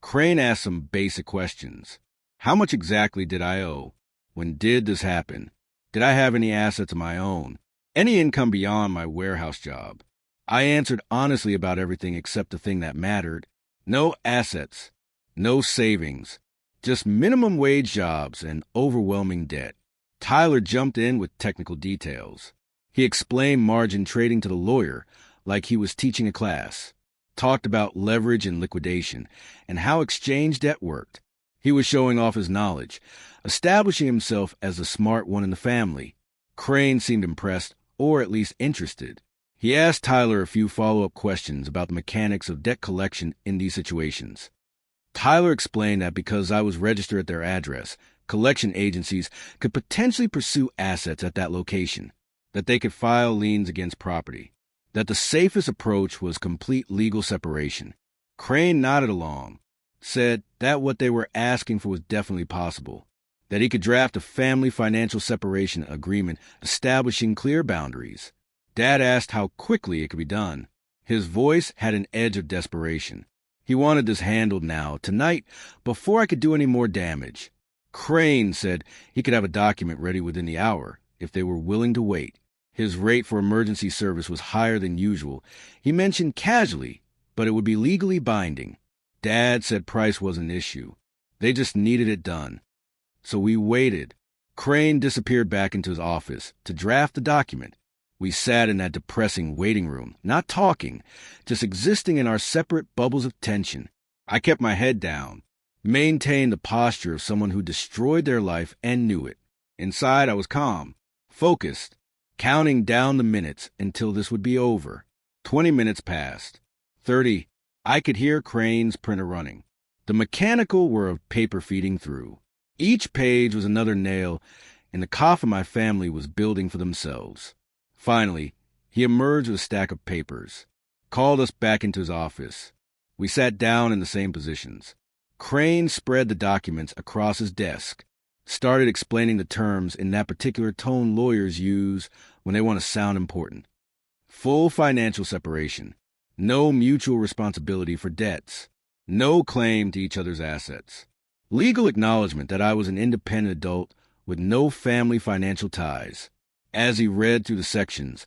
Crane asked some basic questions. How much exactly did I owe? When did this happen? Did I have any assets of my own? Any income beyond my warehouse job? I answered honestly about everything except the thing that mattered. No assets, no savings, just minimum wage jobs and overwhelming debt. Tyler jumped in with technical details. He explained margin trading to the lawyer, like he was teaching a class. Talked about leverage and liquidation, and how exchange debt worked. He was showing off his knowledge, establishing himself as the smart one in the family. Crane seemed impressed, or at least interested. He asked Tyler a few follow-up questions about the mechanics of debt collection in these situations. Tyler explained that because I was registered at their address, collection agencies could potentially pursue assets at that location, that they could file liens against property, that the safest approach was complete legal separation. Crane nodded along, said that what they were asking for was definitely possible, that he could draft a family financial separation agreement establishing clear boundaries. Dad asked how quickly it could be done. His voice had an edge of desperation. He wanted this handled now, tonight, before I could do any more damage. Crane said he could have a document ready within the hour if they were willing to wait. His rate for emergency service was higher than usual. He mentioned casually, but it would be legally binding. Dad said price wasn't an issue. They just needed it done. So we waited. Crane disappeared back into his office to draft the document. We sat in that depressing waiting room, not talking, just existing in our separate bubbles of tension. I kept my head down, maintained the posture of someone who destroyed their life and knew it. Inside, I was calm, focused, counting down the minutes until this would be over. 20 minutes passed. 30. I could hear Crane's printer running. The mechanical whir of paper feeding through. Each page was another nail, and the coffin my family was building for themselves. Finally, he emerged with a stack of papers, called us back into his office. We sat down in the same positions. Crane spread the documents across his desk, started explaining the terms in that particular tone lawyers use when they want to sound important. Full financial separation, no mutual responsibility for debts, no claim to each other's assets, legal acknowledgement that I was an independent adult with no family financial ties. As he read through the sections,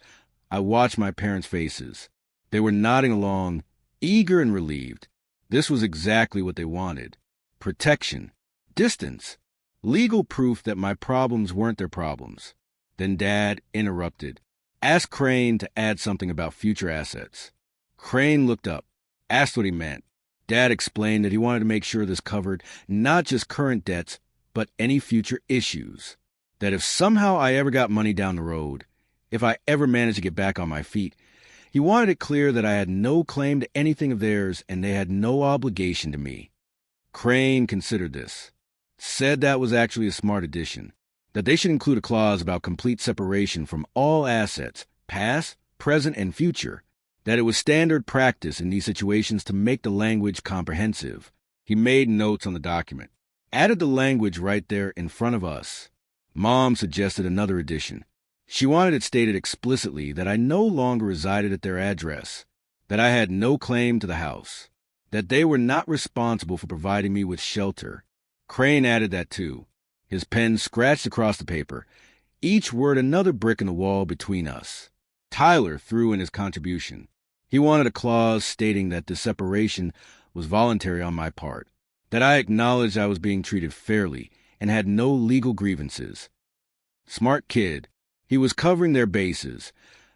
I watched my parents' faces. They were nodding along, eager and relieved. This was exactly what they wanted. Protection, distance, legal proof that my problems weren't their problems. Then Dad interrupted, asked Crane to add something about future assets. Crane looked up, asked what he meant. Dad explained that he wanted to make sure this covered not just current debts, but any future issues. That if somehow I ever got money down the road, if I ever managed to get back on my feet, he wanted it clear that I had no claim to anything of theirs and they had no obligation to me. Crane considered this, said that was actually a smart addition, that they should include a clause about complete separation from all assets, past, present, and future, that it was standard practice in these situations to make the language comprehensive. He made notes on the document, added the language right there in front of us. Mom suggested another addition. She wanted it stated explicitly that I no longer resided at their address, that I had no claim to the house, that they were not responsible for providing me with shelter. Crane added that too. His pen scratched across the paper, each word another brick in the wall between us. Tyler threw in his contribution. He wanted a clause stating that the separation was voluntary on my part, that I acknowledged I was being treated fairly and had no legal grievances. Smart kid. He was covering their bases,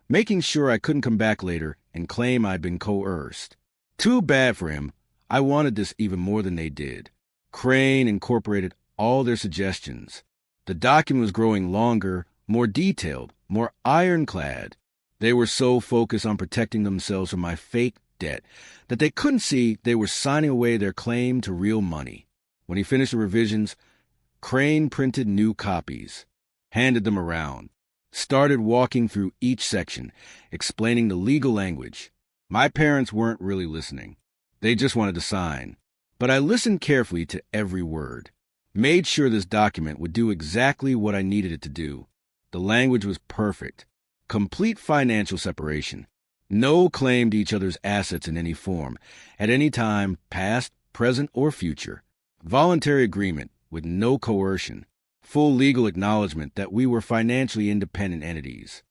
making sure I couldn't come back later and claim I'd been coerced. Too bad for him. I wanted this even more than they did. Crane incorporated all their suggestions. The document was growing longer, more detailed, more ironclad. They were so focused on protecting themselves from my fake debt that they couldn't see they were signing away their claim to real money. When he finished the revisions, Crane printed new copies, handed them around, started walking through each section, explaining the legal language. My parents weren't really listening. They just wanted to sign. But I listened carefully to every word, made sure this document would do exactly what I needed it to do. The language was perfect. Complete financial separation. No claim to each other's assets in any form, at any time, past, present, or future. Voluntary agreement with no coercion. Full legal acknowledgement that we were financially independent entities.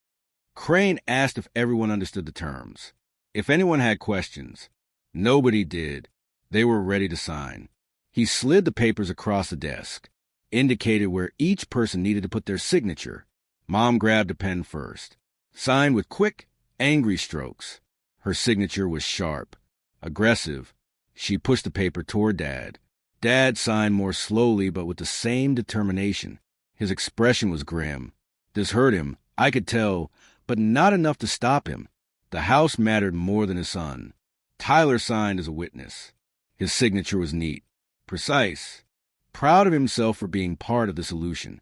Crane asked if everyone understood the terms. If anyone had questions. Nobody did. They were ready to sign. He slid the papers across the desk, indicated where each person needed to put their signature. Mom grabbed a pen first, signed with quick, angry strokes. Her signature was sharp, aggressive. She pushed the paper toward Dad. Dad signed more slowly but with the same determination. His expression was grim. This hurt him, I could tell, but not enough to stop him. The house mattered more than his son. Tyler signed as a witness. His signature was neat, precise, proud of himself for being part of the solution.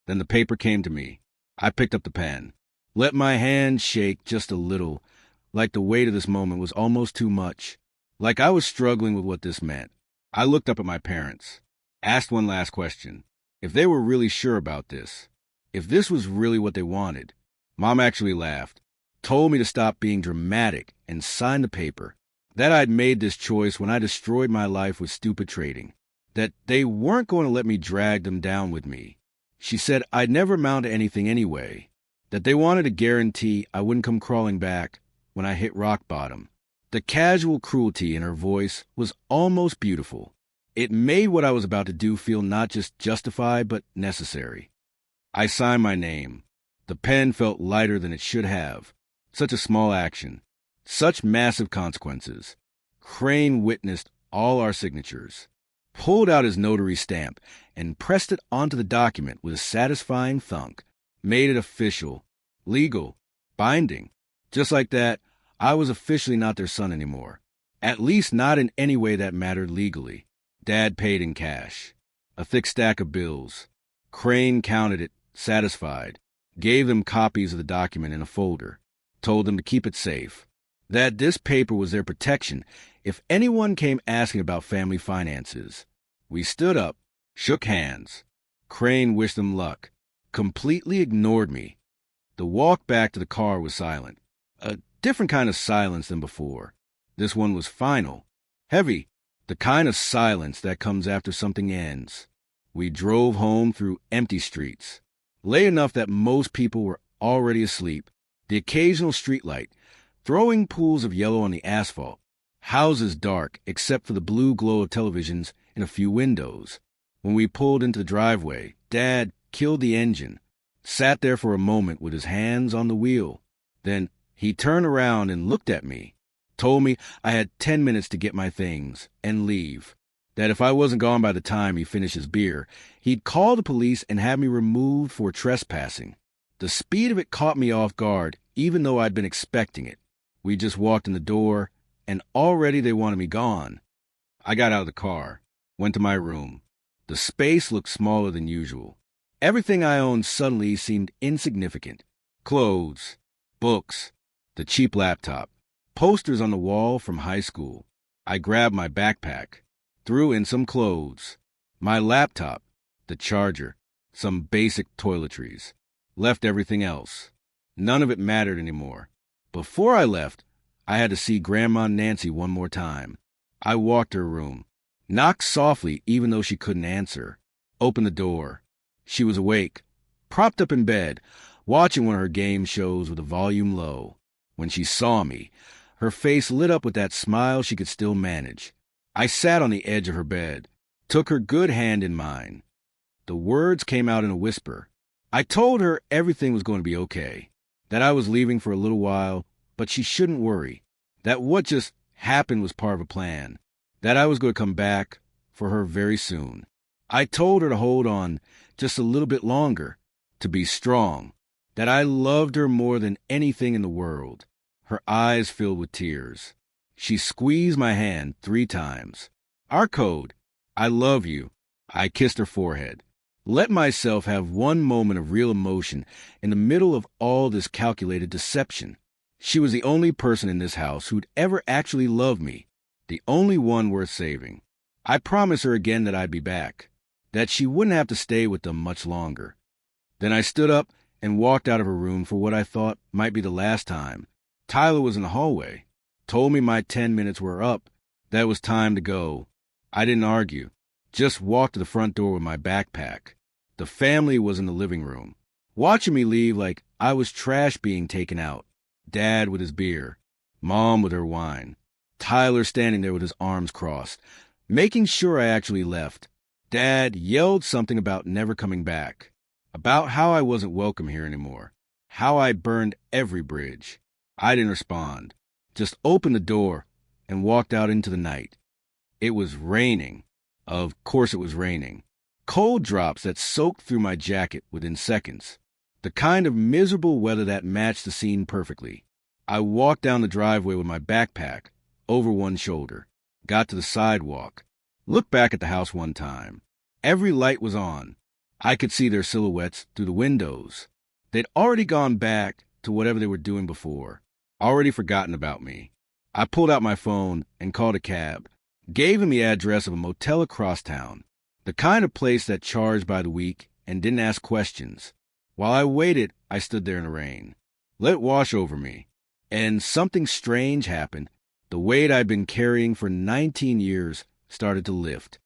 Then the paper came to me. I picked up the pen, let my hand shake just a little, like the weight of this moment was almost too much, like I was struggling with what this meant. I looked up at my parents, asked one last question. If they were really sure about this, if this was really what they wanted. Mom actually laughed, told me to stop being dramatic, and signed the paper. That I'd made this choice when I destroyed my life with stupid trading. That they weren't going to let me drag them down with me. She said I'd never amount to anything anyway. That they wanted a guarantee I wouldn't come crawling back when I hit rock bottom. The casual cruelty in her voice was almost beautiful. It made what I was about to do feel not just justified, but necessary. I signed my name. The pen felt lighter than it should have. Such a small action. Such massive consequences. Crane witnessed all our signatures, pulled out his notary stamp, and pressed it onto the document with a satisfying thunk. Made it official, legal, binding. Just like that, I was officially not their son anymore. At least not in any way that mattered legally. Dad paid in cash. A thick stack of bills. Crane counted it, satisfied. Gave them copies of the document in a folder. Told them to keep it safe. That this paper was their protection if anyone came asking about family finances. We stood up, shook hands. Crane wished them luck. Completely ignored me. The walk back to the car was silent. A different kind of silence than before. This one was final, heavy, the kind of silence that comes after something ends. We drove home through empty streets, late enough that most people were already asleep, the occasional streetlight, throwing pools of yellow on the asphalt, houses dark except for the blue glow of televisions in a few windows. When we pulled into the driveway, Dad killed the engine, sat there for a moment with his hands on the wheel. Then he turned around and looked at me, told me I had 10 minutes to get my things and leave, that if I wasn't gone by the time he finished his beer, he'd call the police and have me removed for trespassing. The speed of it caught me off guard, even though I'd been expecting it. We just walked in the door, and already they wanted me gone. I got out of the car, went to my room. The space looked smaller than usual. Everything I owned suddenly seemed insignificant. Clothes, books, the cheap laptop, posters on the wall from high school. I grabbed my backpack, threw in some clothes, my laptop, the charger, some basic toiletries, left everything else. None of it mattered anymore. Before I left, I had to see Grandma Nancy one more time. I walked to her room, knocked softly even though she couldn't answer, opened the door. She was awake, propped up in bed, watching one of her game shows with the volume low. When she saw me, her face lit up with that smile she could still manage. I sat on the edge of her bed, took her good hand in mine. The words came out in a whisper. I told her everything was going to be okay, that I was leaving for a little while, but she shouldn't worry, that what just happened was part of a plan, that I was going to come back for her very soon. I told her to hold on just a little bit longer, to be strong, that I loved her more than anything in the world. Her eyes filled with tears. She squeezed my hand 3 times. Our code, I love you. I kissed her forehead. Let myself have one moment of real emotion in the middle of all this calculated deception. She was the only person in this house who'd ever actually loved me, the only one worth saving. I promised her again that I'd be back, that she wouldn't have to stay with them much longer. Then I stood up and walked out of her room for what I thought might be the last time. Tyler was in the hallway, told me my 10 minutes were up, that it was time to go. I didn't argue, just walked to the front door with my backpack. The family was in the living room, watching me leave like I was trash being taken out. Dad with his beer, Mom with her wine, Tyler standing there with his arms crossed, making sure I actually left. Dad yelled something about never coming back, about how I wasn't welcome here anymore, how I burned every bridge. I didn't respond. Just opened the door and walked out into the night. It was raining. Of course it was raining. Cold drops that soaked through my jacket within seconds. The kind of miserable weather that matched the scene perfectly. I walked down the driveway with my backpack over one shoulder, got to the sidewalk, looked back at the house one time. Every light was on. I could see their silhouettes through the windows. They'd already gone back to whatever they were doing before, already forgotten about me. I pulled out my phone and called a cab, gave him the address of a motel across town, the kind of place that charged by the week and didn't ask questions. While I waited, I stood there in the rain. Let it wash over me. And something strange happened. The weight I'd been carrying for 19 years started to lift.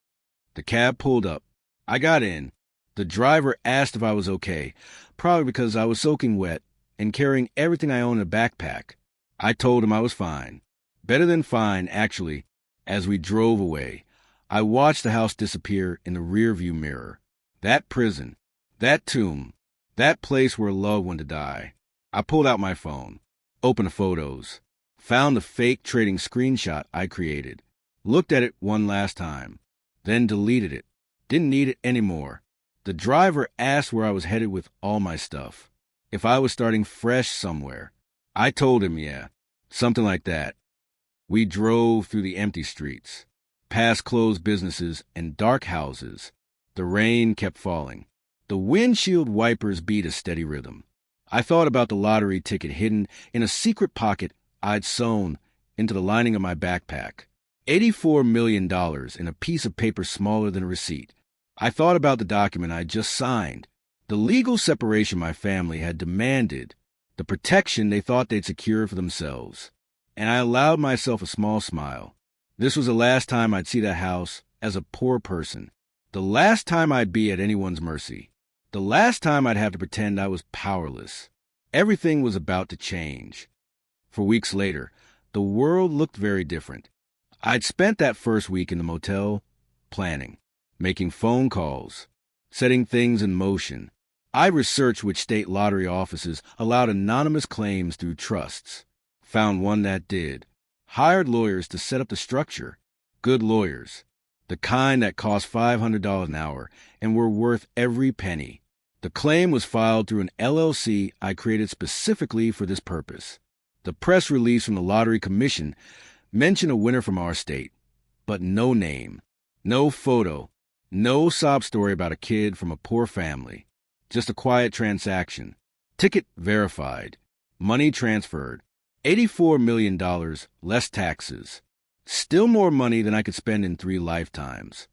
The cab pulled up. I got in. The driver asked if I was okay, probably because I was soaking wet and carrying everything I owned in a backpack. I told him I was fine. Better than fine, actually. As we drove away, I watched the house disappear in the rearview mirror. That prison, that tomb, that place where a loved one to die. I pulled out my phone, opened the photos, found the fake trading screenshot I created, looked at it one last time, then deleted it. Didn't need it anymore. The driver asked where I was headed with all my stuff, if I was starting fresh somewhere. I told him, yeah, something like that. We drove through the empty streets, past closed businesses and dark houses. The rain kept falling. The windshield wipers beat a steady rhythm. I thought about the lottery ticket hidden in a secret pocket I'd sewn into the lining of my backpack. $84 million in a piece of paper smaller than a receipt. I thought about the document I'd just signed, the legal separation my family had demanded, the protection they thought they'd secure for themselves. And I allowed myself a small smile. This was the last time I'd see that house as a poor person. The last time I'd be at anyone's mercy. The last time I'd have to pretend I was powerless. Everything was about to change. For weeks later, the world looked very different. I'd spent that first week in the motel planning, making phone calls, setting things in motion. I researched which state lottery offices allowed anonymous claims through trusts. Found one that did. Hired lawyers to set up the structure. Good lawyers. The kind that cost $500 an hour and were worth every penny. The claim was filed through an LLC I created specifically for this purpose. The press release from the Lottery Commission mentioned a winner from our state, but no name, no photo, no sob story about a kid from a poor family. Just a quiet transaction. Ticket verified. Money transferred. $84 million, less taxes. Still more money than I could spend in 3 lifetimes.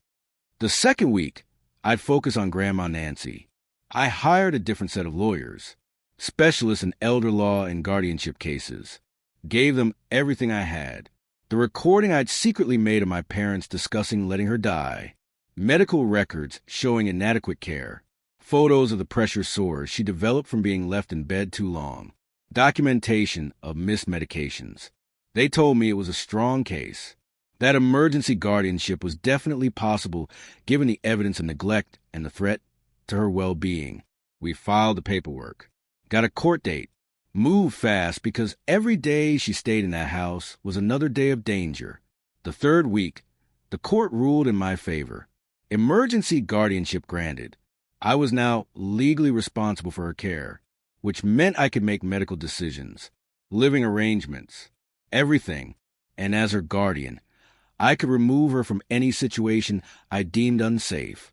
The second week, I'd focus on Grandma Nancy. I hired a different set of lawyers, specialists in elder law and guardianship cases. Gave them everything I had. The recording I'd secretly made of my parents discussing letting her die. Medical records showing inadequate care. Photos of the pressure sores she developed from being left in bed too long. Documentation of missed medications. They told me it was a strong case. That emergency guardianship was definitely possible given the evidence of neglect and the threat to her well-being. We filed the paperwork. Got a court date. Moved fast because every day she stayed in that house was another day of danger. The third week, the court ruled in my favor. Emergency guardianship granted. I was now legally responsible for her care, which meant I could make medical decisions, living arrangements, everything. And as her guardian, I could remove her from any situation I deemed unsafe.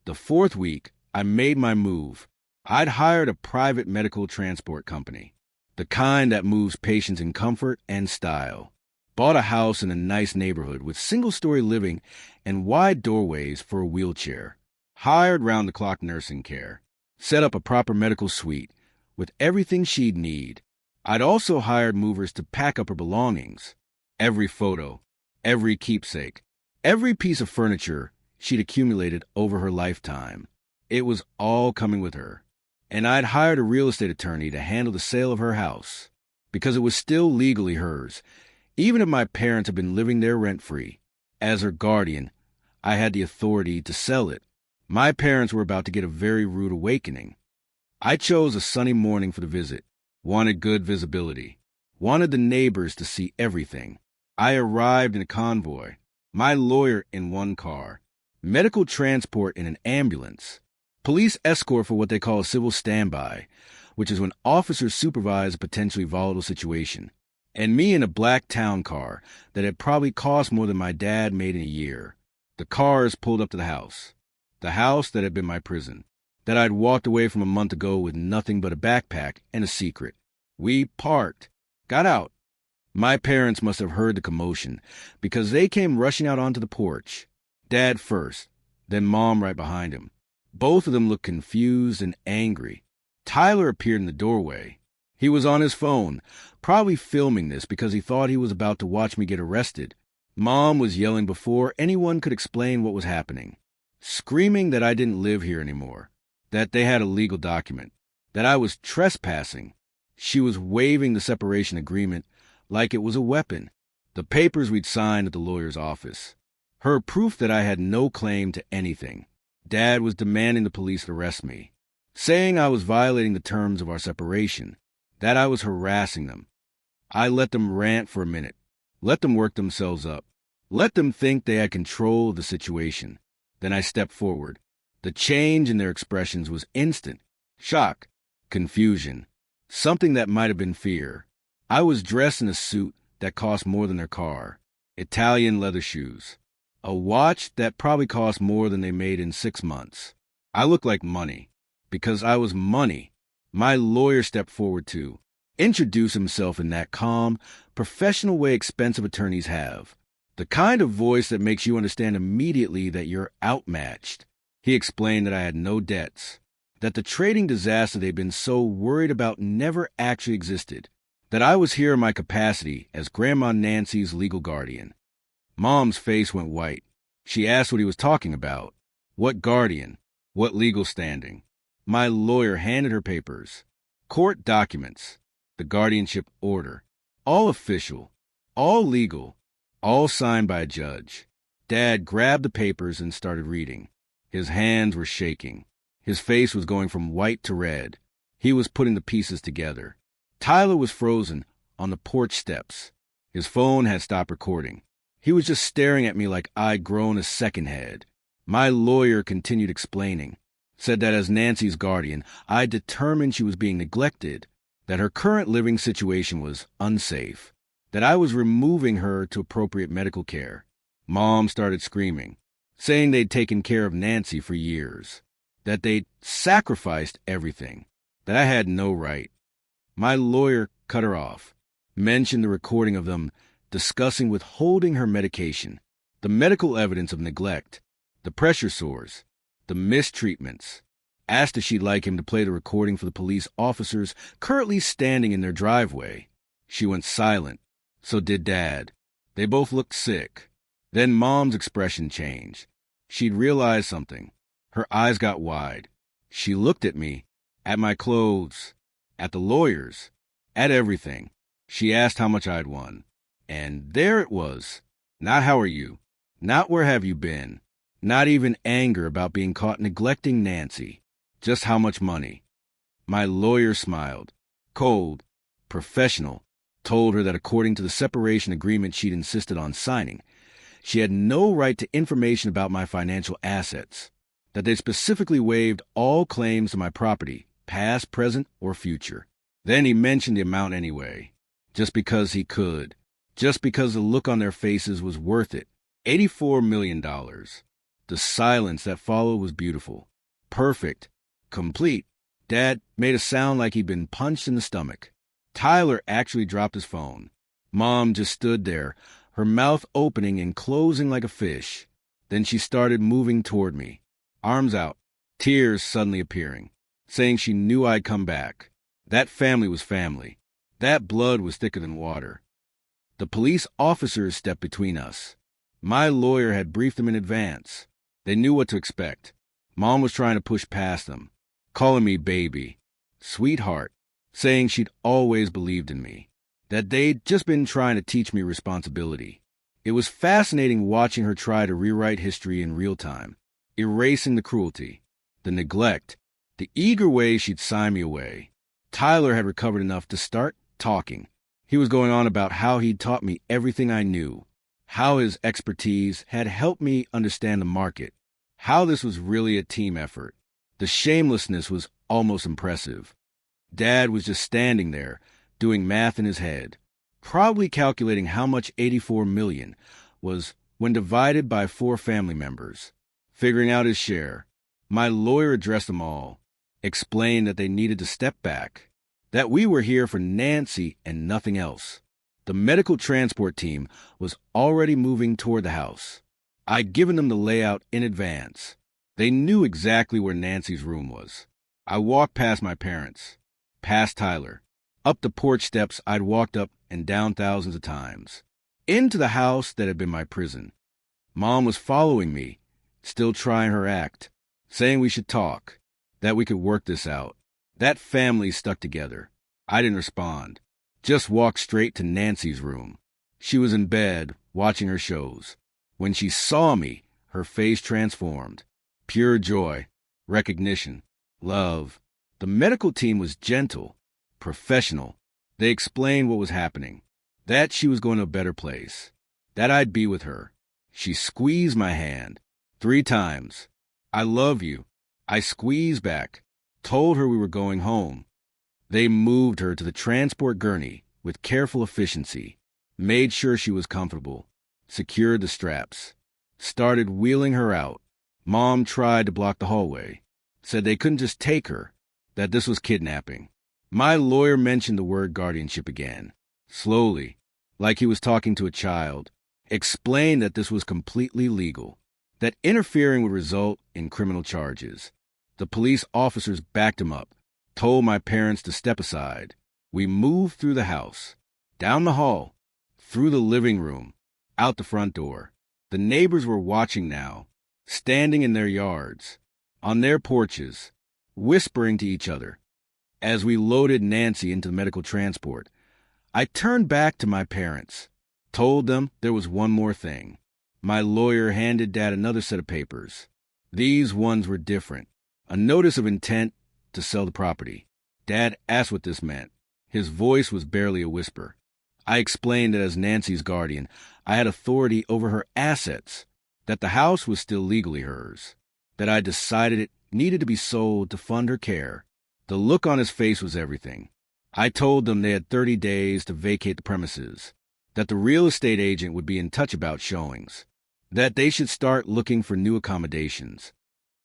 The fourth week, I made my move. I'd hired a private medical transport company, the kind that moves patients in comfort and style. Bought a house in a nice neighborhood with single-story living and wide doorways for a wheelchair. Hired round-the-clock nursing care. Set up a proper medical suite with everything she'd need. I'd also hired movers to pack up her belongings. Every photo, every keepsake, every piece of furniture she'd accumulated over her lifetime. It was all coming with her. And I'd hired a real estate attorney to handle the sale of her house, because it was still legally hers, even if my parents had been living there rent-free. As her guardian, I had the authority to sell it. My parents were about to get a very rude awakening. I chose a sunny morning for the visit. Wanted good visibility. wanted the neighbors to see everything. I arrived in a convoy, my lawyer in one car, medical transport in an ambulance, police escort for what they call a civil standby, which is when officers supervise a potentially volatile situation, and me in a black town car that had probably cost more than my dad made in a year. The cars pulled up to the house that had been my prison, that I'd walked away from a month ago with nothing but a backpack and a secret. We parked, got out. My parents must have heard the commotion because they came rushing out onto the porch. Dad first, then Mom right behind him. Both of them looked confused and angry. Tyler appeared in the doorway. He was on his phone, probably filming this because he thought he was about to watch me get arrested. Mom was yelling before anyone could explain what was happening, screaming that I didn't live here anymore, that they had a legal document, that I was trespassing. She was waving the separation agreement like it was a weapon, the papers we'd signed at the lawyer's office. Her proof that I had no claim to anything. Dad was demanding the police arrest me, saying I was violating the terms of our separation, that I was harassing them. I let them rant for a minute, let them work themselves up, let them think they had control of the situation. Then I stepped forward. The change in their expressions was instant. Shock, confusion, something that might have been fear. I was dressed in a suit that cost more than their car, Italian leather shoes, a watch that probably cost more than they made in 6 months. I looked like money, because I was money. My lawyer stepped forward too, introduced himself in that calm, professional way expensive attorneys have, the kind of voice that makes you understand immediately that you're outmatched. He explained that I had no debts, that the trading disaster they'd been so worried about never actually existed, that I was here in my capacity as Grandma Nancy's legal guardian. Mom's face went white. She asked what he was talking about. What guardian? What legal standing? My lawyer handed her papers. Court documents. The guardianship order. All official. All legal. All signed by a judge. Dad grabbed the papers and started reading. His hands were shaking. His face was going from white to red. He was putting the pieces together. Tyler was frozen on the porch steps. His phone had stopped recording. He was just staring at me like I'd grown a second head. My lawyer continued explaining, said that as Nancy's guardian, I determined she was being neglected, that her current living situation was unsafe, that I was removing her to appropriate medical care. Mom started screaming, saying they'd taken care of Nancy for years, that they'd sacrificed everything, that I had no right. My lawyer cut her off, mentioned the recording of them discussing withholding her medication, the medical evidence of neglect, the pressure sores, the mistreatments, asked if she'd like him to play the recording for the police officers currently standing in their driveway. She went silent. So did Dad. They both looked sick. Then Mom's expression changed. She'd realized something. Her eyes got wide. She looked at me, at my clothes, at the lawyers, at everything. She asked how much I'd won. And there it was. Not how are you? Not where have you been? Not even anger about being caught neglecting Nancy. Just how much money. My lawyer smiled. Cold, professional, told her that according to the separation agreement she'd insisted on signing, she had no right to information about my financial assets, that they specifically waived all claims to my property, past, present, or future. Then he mentioned the amount anyway, just because he could, just because the look on their faces was worth it. $84 million. The silence that followed was beautiful, perfect, complete. Dad made a sound like he'd been punched in the stomach. Tyler actually dropped his phone. Mom just stood there, her mouth opening and closing like a fish. Then she started moving toward me, arms out, tears suddenly appearing, saying she knew I'd come back. That family was family. That blood was thicker than water. The police officers stepped between us. My lawyer had briefed them in advance. They knew what to expect. Mom was trying to push past them, calling me baby, sweetheart, saying she'd always believed in me, that they'd just been trying to teach me responsibility. It was fascinating watching her try to rewrite history in real time, erasing the cruelty, the neglect, the eager way she'd sign me away. Tyler had recovered enough to start talking. He was going on about how he'd taught me everything I knew, how his expertise had helped me understand the market, how this was really a team effort. The shamelessness was almost impressive. Dad was just standing there, doing math in his head, probably calculating how much 84 million was when divided by 4 family members, figuring out his share. My lawyer addressed them all, explained that they needed to step back, that we were here for Nancy and nothing else. The medical transport team was already moving toward the house. I'd given them the layout in advance. They knew exactly where Nancy's room was. I walked past my parents, past Tyler, up the porch steps I'd walked up and down thousands of times, into the house that had been my prison. Mom was following me, still trying her act, saying we should talk, that we could work this out. That family stuck together. I didn't respond, just walked straight to Nancy's room. She was in bed, watching her shows. When she saw me, her face transformed. Pure joy, recognition, love. The medical team was gentle, professional. They explained what was happening, that she was going to a better place, that I'd be with her. She squeezed my hand 3 times. I love you. I squeezed back, told her we were going home. They moved her to the transport gurney with careful efficiency, made sure she was comfortable, secured the straps, started wheeling her out. Mom tried to block the hallway, said they couldn't just take her, that this was kidnapping. My lawyer mentioned the word guardianship again, slowly, like he was talking to a child, explained that this was completely legal, that interfering would result in criminal charges. The police officers backed him up, told my parents to step aside. We moved through the house, down the hall, through the living room, out the front door. The neighbors were watching now, standing in their yards, on their porches, whispering to each other. As we loaded Nancy into the medical transport, I turned back to my parents, told them there was one more thing. My lawyer handed Dad another set of papers. These ones were different. A notice of intent to sell the property. Dad asked what this meant. His voice was barely a whisper. I explained that as Nancy's guardian, I had authority over her assets, that the house was still legally hers, that I decided it needed to be sold to fund her care. The look on his face was everything. I told them they had 30 days to vacate the premises, that the real estate agent would be in touch about showings, that they should start looking for new accommodations.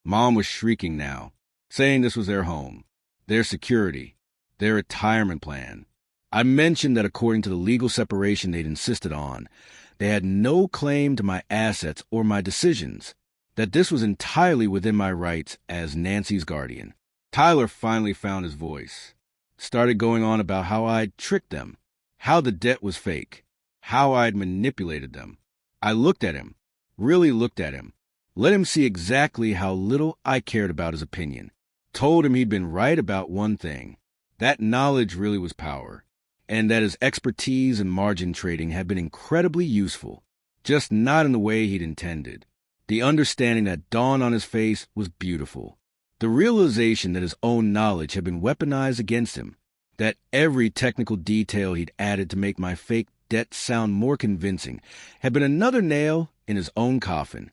Mom was shrieking now, saying this was their home, their security, their retirement plan. I mentioned that according to the legal separation they'd insisted on, they had no claim to my assets or my decisions, that this was entirely within my rights as Nancy's guardian. Tyler finally found his voice, started going on about how I'd tricked them, how the debt was fake, how I'd manipulated them. I looked at him, really looked at him, let him see exactly how little I cared about his opinion, told him he'd been right about one thing, that knowledge really was power, and that his expertise in margin trading had been incredibly useful, just not in the way he'd intended. The understanding that dawned on his face was beautiful. The realization that his own knowledge had been weaponized against him, that every technical detail he'd added to make my fake debt sound more convincing had been another nail in his own coffin.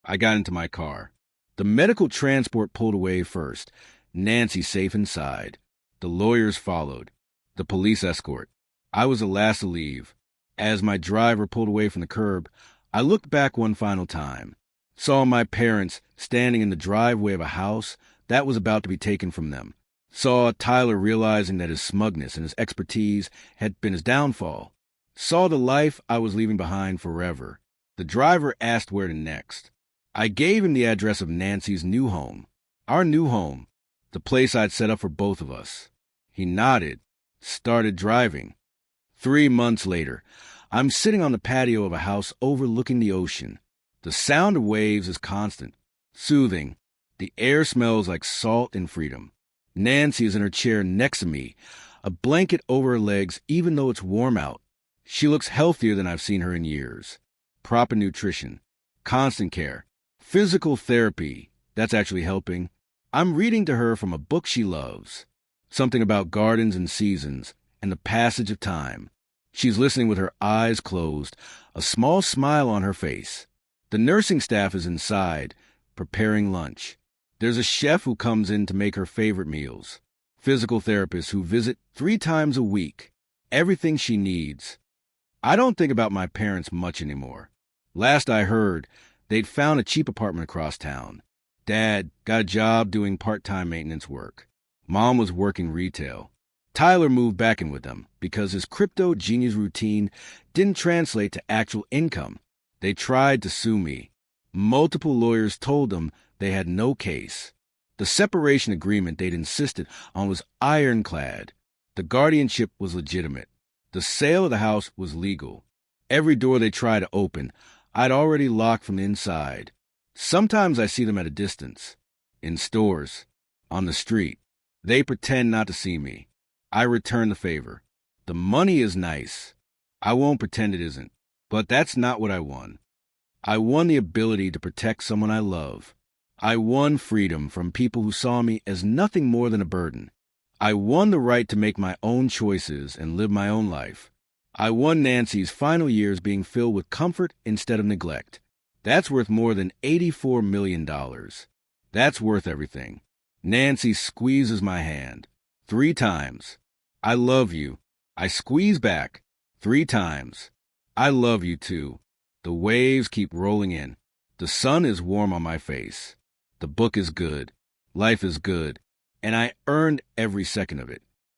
I got into my car. The medical transport pulled away first, Nancy safe inside. The lawyers followed. The police escort. I was the last to leave. As my driver pulled away from the curb, I looked back one final time, saw my parents standing in the driveway of a house that was about to be taken from them, saw Tyler realizing that his smugness and his expertise had been his downfall, saw the life I was leaving behind forever. The driver asked where to next. I gave him the address of Nancy's new home, our new home, the place I'd set up for both of us. He nodded, started driving. 3 months later, I'm sitting on the patio of a house overlooking the ocean. The sound of waves is constant, soothing. The air smells like salt and freedom. Nancy is in her chair next to me, a blanket over her legs even though it's warm out. She looks healthier than I've seen her in years. Proper nutrition, constant care, physical therapy, that's actually helping. I'm reading to her from a book she loves, something about gardens and seasons and the passage of time. She's listening with her eyes closed, a small smile on her face. The nursing staff is inside, preparing lunch. There's a chef who comes in to make her favorite meals. Physical therapists who visit 3 times a week. Everything she needs. I don't think about my parents much anymore. Last I heard, they'd found a cheap apartment across town. Dad got a job doing part-time maintenance work. Mom was working retail. Tyler moved back in with them because his crypto genius routine didn't translate to actual income. They tried to sue me. Multiple lawyers told them they had no case. The separation agreement they'd insisted on was ironclad. The guardianship was legitimate. The sale of the house was legal. Every door they tried to open, I'd already locked from the inside. Sometimes I see them at a distance. In stores. On the street. They pretend not to see me. I return the favor. The money is nice. I won't pretend it isn't. But that's not what I won. I won the ability to protect someone I love. I won freedom from people who saw me as nothing more than a burden. I won the right to make my own choices and live my own life. I won Nancy's final years being filled with comfort instead of neglect. That's worth more than $84 million. That's worth everything. Nancy squeezes my hand. 3 times. I love you. I squeeze back. 3 times. I love you too. The waves keep rolling in. The sun is warm on my face. The book is good. Life is good. And I earned every second of it.